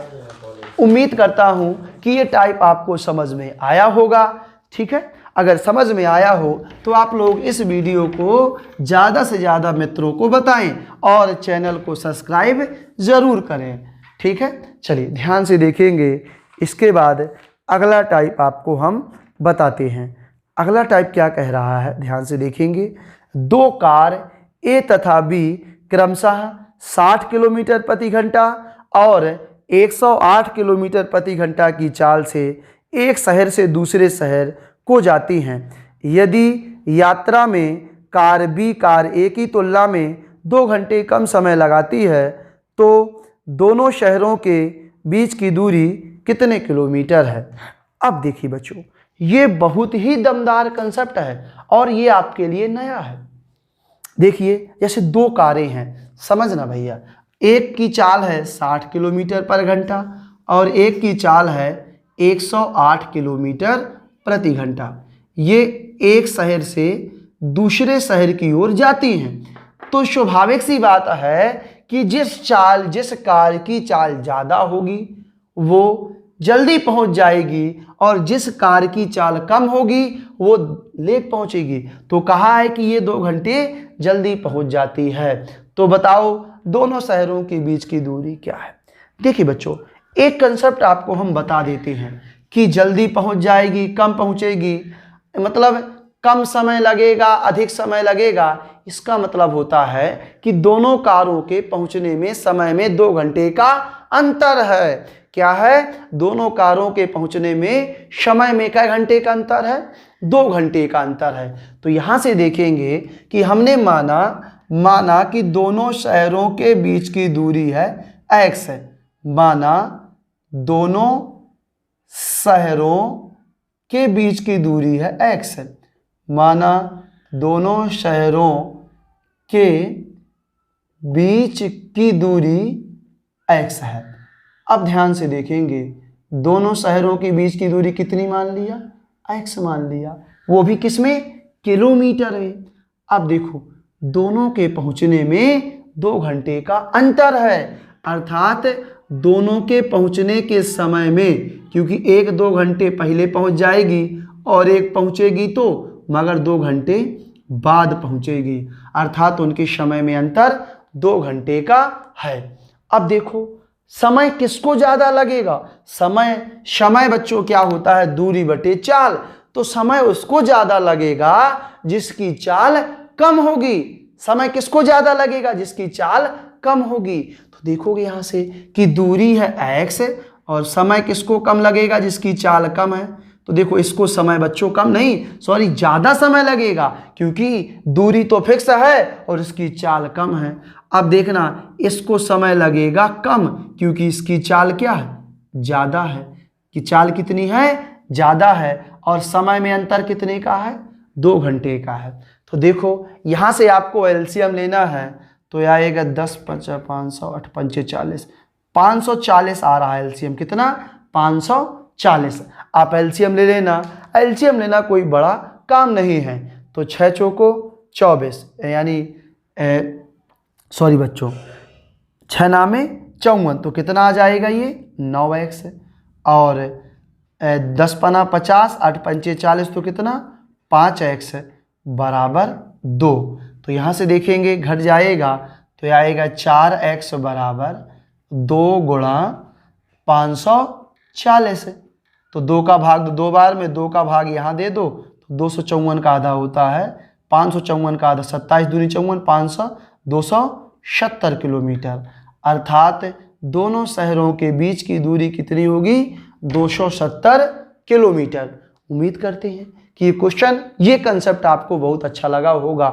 उम्मीद करता हूं कि ये टाइप आपको समझ में आया होगा। ठीक है, अगर समझ में आया हो तो आप लोग इस वीडियो को ज़्यादा से ज़्यादा मित्रों को बताएं और चैनल को सब्सक्राइब ज़रूर करें। ठीक है, चलिए ध्यान से देखेंगे। इसके बाद अगला टाइप आपको हम बताते हैं। अगला टाइप क्या कह रहा है, ध्यान से देखेंगे। 2 कार ए तथा बी क्रमशः 60 किलोमीटर प्रति घंटा और 108 किलोमीटर प्रति घंटा की चाल से एक शहर से दूसरे शहर को जाती हैं। यदि यात्रा में कार बी कार ए की तुलना में 2 घंटे कम समय लगाती है तो दोनों शहरों के बीच की दूरी कितने किलोमीटर है। अब देखिए बच्चों, ये बहुत ही दमदार कंसेप्ट है और ये आपके लिए नया है। देखिए जैसे 2 कारें हैं, समझना भैया, एक की चाल है 60 किलोमीटर पर घंटा और एक की चाल है 108 किलोमीटर प्रति घंटा। ये एक शहर से दूसरे शहर की ओर जाती हैं। तो स्वाभाविक सी बात है कि जिस कार की चाल ज़्यादा होगी वो जल्दी पहुंच जाएगी और जिस कार की चाल कम होगी वो लेट पहुंचेगी। तो कहा है कि ये 2 घंटे जल्दी पहुंच जाती है। तो बताओ दोनों शहरों के बीच की दूरी क्या है। देखिए बच्चों, एक कंसेप्ट आपको हम बता देते हैं कि जल्दी पहुंच जाएगी, कम पहुंचेगी, मतलब कम समय लगेगा, अधिक समय लगेगा, इसका मतलब होता है कि दोनों कारों के पहुंचने में समय में 2 घंटे का अंतर है। क्या है? दोनों कारों के पहुंचने में समय में क्या घंटे का अंतर है? 2 घंटे का अंतर है। तो यहां से देखेंगे कि हमने माना कि दोनों शहरों के बीच की दूरी है x है। माना दोनों शहरों के बीच की दूरी है x है। माना दोनों शहरों के बीच की दूरी x है। अब ध्यान से देखेंगे, दोनों शहरों के बीच की दूरी कितनी मान लिया? x मान लिया, वो भी किसमें? किलोमीटर में। अब देखो, दोनों के पहुंचने में 2 घंटे का अंतर है, अर्थात दोनों के पहुंचने के समय में, क्योंकि एक 2 घंटे पहले पहुंच जाएगी और एक पहुंचेगी तो मगर 2 घंटे बाद पहुंचेगी, अर्थात उनके समय में अंतर 2 घंटे का है। अब देखो, समय किसको ज्यादा लगेगा? समय बच्चों क्या होता है? दूरी बटे चाल। तो समय उसको ज्यादा लगेगा जिसकी चाल कम होगी। समय किसको ज्यादा लगेगा? जिसकी चाल कम होगी। तो देखोगे यहां से कि दूरी है x और समय किसको कम लगेगा? जिसकी चाल कम है। तो देखो, इसको समय बच्चों कम नहीं, सॉरी, ज्यादा समय लगेगा, क्योंकि दूरी तो फिक्स है और इसकी चाल कम है। अब देखना, इसको समय लगेगा कम, क्योंकि इसकी चाल क्या है? ज्यादा है। कि चाल कितनी है? ज्यादा है। और समय में अंतर कितने का है? 2 घंटे का है। तो देखो, यहां से आपको एलसीएम लेना है, तो यह आएगा 10 5 500 8 5 40, 540 आ रहा है एलसीएम। कितना? 540। आप एलसीएम ले लेना। एलसीएम लेना कोई बड़ा काम नहीं है। तो 6 चौको 24, यानी सॉरी बच्चों, 6 नामे 54, तो कितना आ जाएगा? ये 9x। और 10 पना 50, 8 पंचे 40, तो कितना? 5x बराबर 2। तो यहाँ से देखेंगे घट जाएगा, तो यह आएगा 4x बराबर 2 गुणा 540। तो 2 का भाग 2 बार में, 2 का भाग यहाँ दे दो, तो 254 का आधा होता है। 554 का आधा 27 दूनी 54, 500, 270 किलोमीटर। अर्थात दोनों शहरों के बीच की दूरी कितनी होगी? 270 किलोमीटर। उम्मीद करते हैं कि ये क्वेश्चन, ये कंसेप्ट आपको बहुत अच्छा लगा होगा,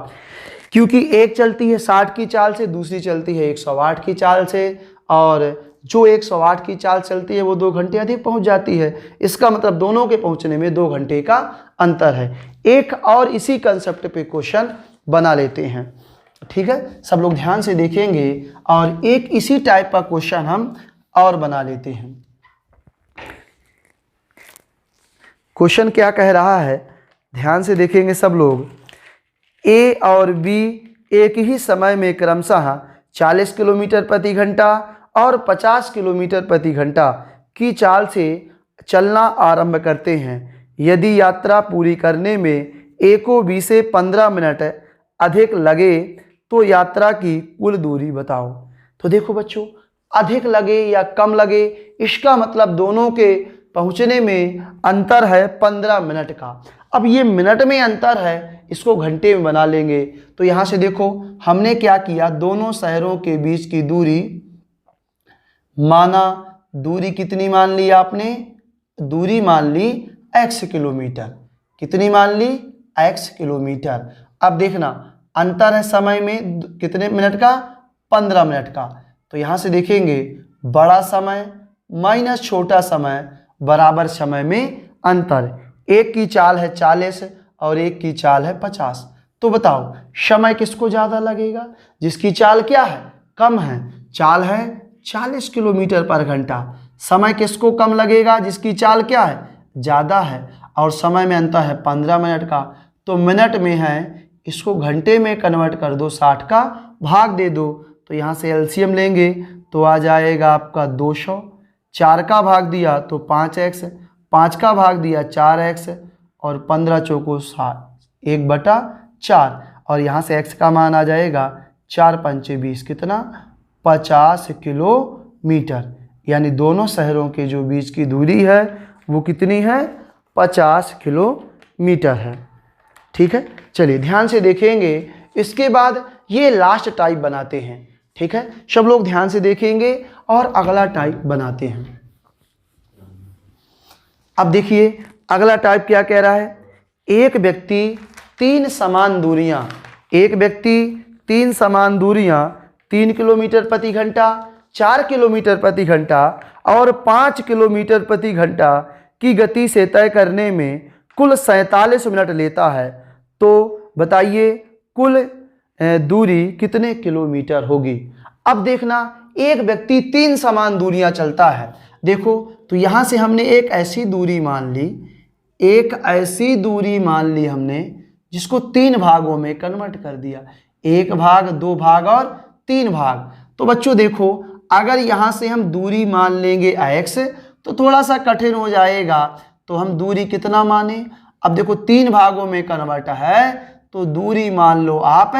क्योंकि एक चलती है 60 की चाल से, दूसरी चलती है 108 की चाल से, और जो 108 की चाल चलती है वो 2 घंटे अधिक पहुंच जाती है। इसका मतलब दोनों के पहुंचने में 2 घंटे का अंतर है। एक और इसी कंसेप्ट पे क्वेश्चन बना लेते हैं, ठीक है? सब लोग ध्यान से देखेंगे और एक इसी टाइप का क्वेश्चन हम और बना लेते हैं। क्वेश्चन क्या कह रहा है? ध्यान से देखेंगे सब लोग। ए और बी एक ही समय में क्रमशः 40 किलोमीटर प्रति घंटा और 50 किलोमीटर प्रति घंटा की चाल से चलना आरंभ करते हैं। यदि यात्रा पूरी करने में ए को बी से 15 मिनट अधिक लगे तो यात्रा की कुल दूरी बताओ। तो देखो बच्चों, अधिक लगे या कम लगे, इसका मतलब दोनों के पहुंचने में अंतर है 15 मिनट का। अब ये मिनट में अंतर है, इसको घंटे में बना लेंगे। तो यहाँ से देखो, हमने क्या किया? दोनों शहरों के बीच की दूरी माना, दूरी कितनी मान ली आपने? दूरी मान ली x किलोमीटर। कितनी मान ली? x kilometre. अब देखना, अंतर है समय में कितने मिनट का? 15 मिनट का। तो यहाँ से देखेंगे, बड़ा समय माइनस छोटा समय बराबर समय में अंतर। एक की चाल है 40 और एक की चाल है 50। तो बताओ, समय किसको ज़्यादा लगेगा? जिसकी चाल क्या है? कम है। चाल है 40 किलोमीटर पर घंटा। समय किसको कम लगेगा? जिसकी चाल क्या है? ज़्यादा है। और समय में अंतर है 15 मिनट का। तो मिनट में है, इसको घंटे में कन्वर्ट कर दो, 60 का भाग दे दो। तो यहाँ से एलसीएम लेंगे तो आ जाएगा आपका 200। 4 का भाग दिया तो 5x, 5 का भाग दिया 4x, और 15 चौको 60, 1/4। और यहाँ से x का मान आ जाएगा 4 पंचे 20, कितना? 50 किलोमीटर। यानी दोनों शहरों के जो बीच की दूरी है वो कितनी है? 50 किलोमीटर है। ठीक है, चलिए ध्यान से देखेंगे। इसके बाद ये लास्ट टाइप बनाते हैं। ठीक है, सब लोग ध्यान से देखेंगे और अगला टाइप बनाते हैं। अब देखिए अगला टाइप क्या कह रहा है। एक व्यक्ति तीन समान दूरियां 3 किलोमीटर प्रति घंटा, 4 किलोमीटर प्रति घंटा और 5 किलोमीटर प्रति घंटा की गति से तय करने में कुल 47 मिनट लेता है, तो बताइए कुल दूरी कितने किलोमीटर होगी। अब देखना, एक व्यक्ति 3 समान दूरियां चलता है। देखो तो यहाँ से हमने एक ऐसी दूरी मान ली हमने जिसको 3 भागों में कन्वर्ट कर दिया, 1 भाग, 2 भाग और 3 भाग। तो बच्चों देखो, अगर यहाँ से हम दूरी मान लेंगे x तो थोड़ा सा कठिन हो जाएगा, तो हम दूरी कितना माने। अब देखो 3 भागों में कन्वर्ट है तो दूरी मान लो आप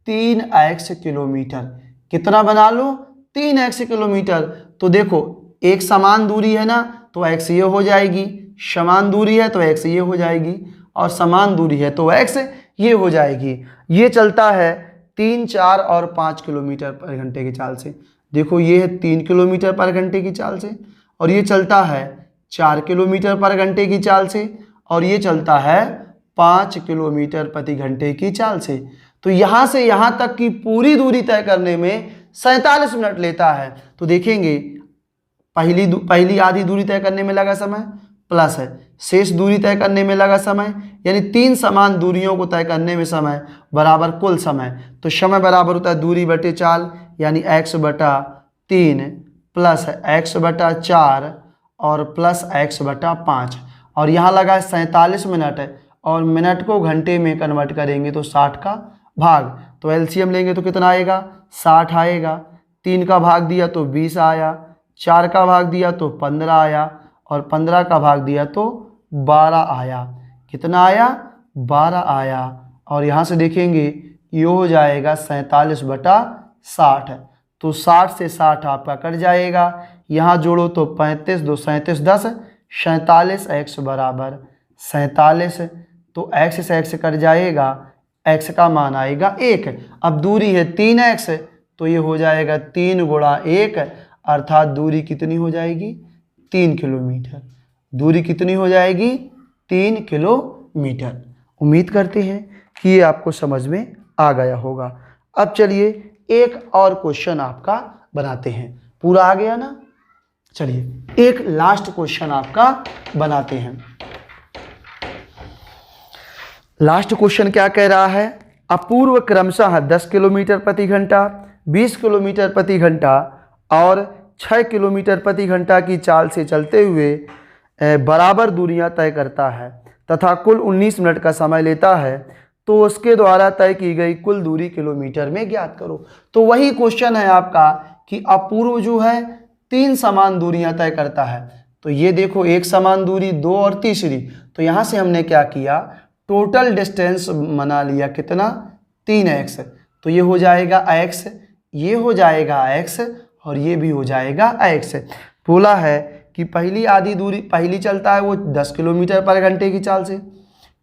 3x किलोमीटर। कितना बना लो, 3x किलोमीटर। तो देखो एक समान दूरी है ना तो x ये हो जाएगी, समान दूरी है तो x ये हो जाएगी और समान दूरी है तो x ये हो जाएगी। ये चलता है 3, 4 और 5 किलोमीटर पर घंटे की चाल से। देखो ये है 3 किलोमीटर पर घंटे की चाल से और ये चलता है 4 किलोमीटर पर घंटे की चाल से और ये चलता है 5 किलोमीटर प्रति घंटे की चाल से। तो यहाँ से यहाँ तक की पूरी दूरी तय करने में 47 मिनट लेता है। तो देखेंगे पहली आधी दूरी तय करने में लगा समय प्लस है शेष दूरी तय करने में लगा समय, यानी 3 समान दूरियों को तय करने में समय बराबर कुल समय। तो समय बराबर होता है दूरी बटे चाल, यानी x बटा 3 प्लस x बटा 4 और प्लस x बटा 5 और यहाँ लगा 47 मिनट है और मिनट को घंटे में कन्वर्ट करेंगे तो 60 का भाग। तो एलसीएम लेंगे तो कितना आएगा, 60 आएगा। 3 का भाग दिया तो 20 आया, 4 का भाग दिया तो 15 आया और 15 का भाग दिया तो 12 आया। कितना आया, 12 आया। और यहाँ से देखेंगे ये हो जाएगा 47 बटा 60। तो 60 से 60 आपका कट जाएगा, यहाँ जोड़ो तो 35, 2 37 10 47 x बराबर 47। तो x से x कट जाएगा, x का मान आएगा 1। अब दूरी है 3x तो ये हो जाएगा 3 गुणा 1 अर्थात दूरी कितनी हो जाएगी, 3 किलोमीटर। दूरी कितनी हो जाएगी, 3 किलोमीटर। उम्मीद करते हैं कि ये आपको समझ में आ गया होगा। अब चलिए एक और क्वेश्चन आपका बनाते हैं। पूरा आ गया ना, चलिए एक लास्ट क्वेश्चन आपका बनाते हैं। लास्ट क्वेश्चन क्या कह रहा है, अपूर्व क्रमशः 10 किलोमीटर प्रति घंटा, 20 किलोमीटर प्रति घंटा और 6 किलोमीटर प्रति घंटा की चाल से चलते हुए बराबर दूरियां तय करता है तथा कुल 19 मिनट का समय लेता है, तो उसके द्वारा तय की गई कुल दूरी किलोमीटर में ज्ञात करो। तो वही क्वेश्चन है आपका कि अपूर्व जो है 3 समान दूरियां तय करता है। तो ये देखो एक समान दूरी, 2 और तीसरी। तो यहाँ से हमने क्या किया, टोटल डिस्टेंस बना लिया, कितना, 3x। तो ये हो जाएगा x, ये हो जाएगा x और ये भी हो जाएगा x। बोला है कि पहली आधी दूरी, पहली चलता है वो 10 किलोमीटर पर घंटे की चाल से,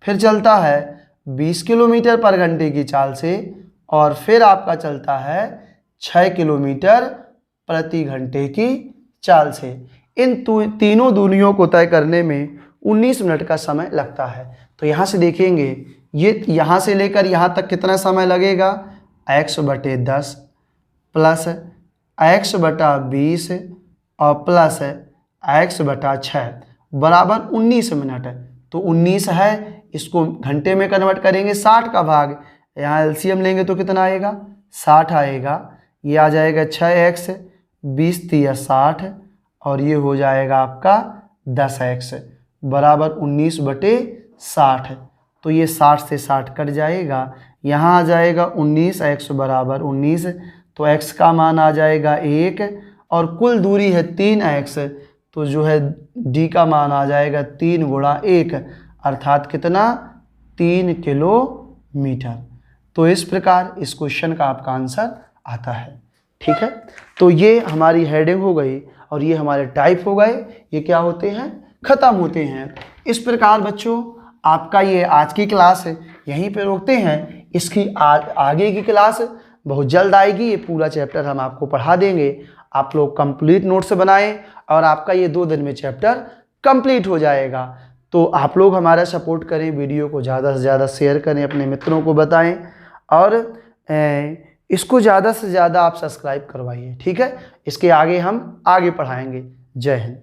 फिर चलता है 20 किलोमीटर पर घंटे की चाल से और फिर आपका चलता है 6 किलोमीटर प्रति घंटे की चाल से। इन तीनों दूरियों को तय करने में 19 मिनट का समय लगता है। तो यहाँ से देखेंगे ये यहाँ से लेकर यहाँ तक कितना समय लगेगा, x बटे 10 प्लस x बटा 20 और प्लस x बटा 6 बराबर 19 मिनट। तो 19 है, इसको घंटे में कन्वर्ट करेंगे, 60 का भाग, यहाँ एलसीएम लेंगे तो कितना आएगा, 60 आएगा। ये आ जाएगा 6x, 20 तिया 60 और ये हो जाएगा आपका 10x बराबर 19 बटे 60। तो ये 60 से 60 कट जाएगा, यहाँ आ जाएगा 19x बराबर 19। तो x का मान आ जाएगा 1 और कुल दूरी है 3x। तो जो है d का मान आ जाएगा 3 गुणा 1 अर्थात कितना, 3 किलोमीटर। तो इस प्रकार इस क्वेश्चन का आपका आंसर आता है। ठीक है, तो ये हमारी हेडिंग हो गई और ये हमारे टाइप हो गए। ये क्या होते हैं, ख़त्म होते हैं। इस प्रकार बच्चों आपका ये आज की क्लास है यहीं पे रोकते हैं। इसकी आगे की क्लास बहुत जल्द आएगी, ये पूरा चैप्टर हम आपको पढ़ा देंगे। आप लोग कंप्लीट नोट्स बनाएं और आपका ये 2 दिन में चैप्टर कंप्लीट हो जाएगा। तो आप लोग हमारा सपोर्ट करें, वीडियो को ज़्यादा से ज़्यादा शेयर करें, अपने मित्रों को बताएं और इसको ज़्यादा से ज़्यादा आप सब्सक्राइब करवाइए, ठीक है। इसके आगे हम आगे पढ़ाएंगे। जय हिंद।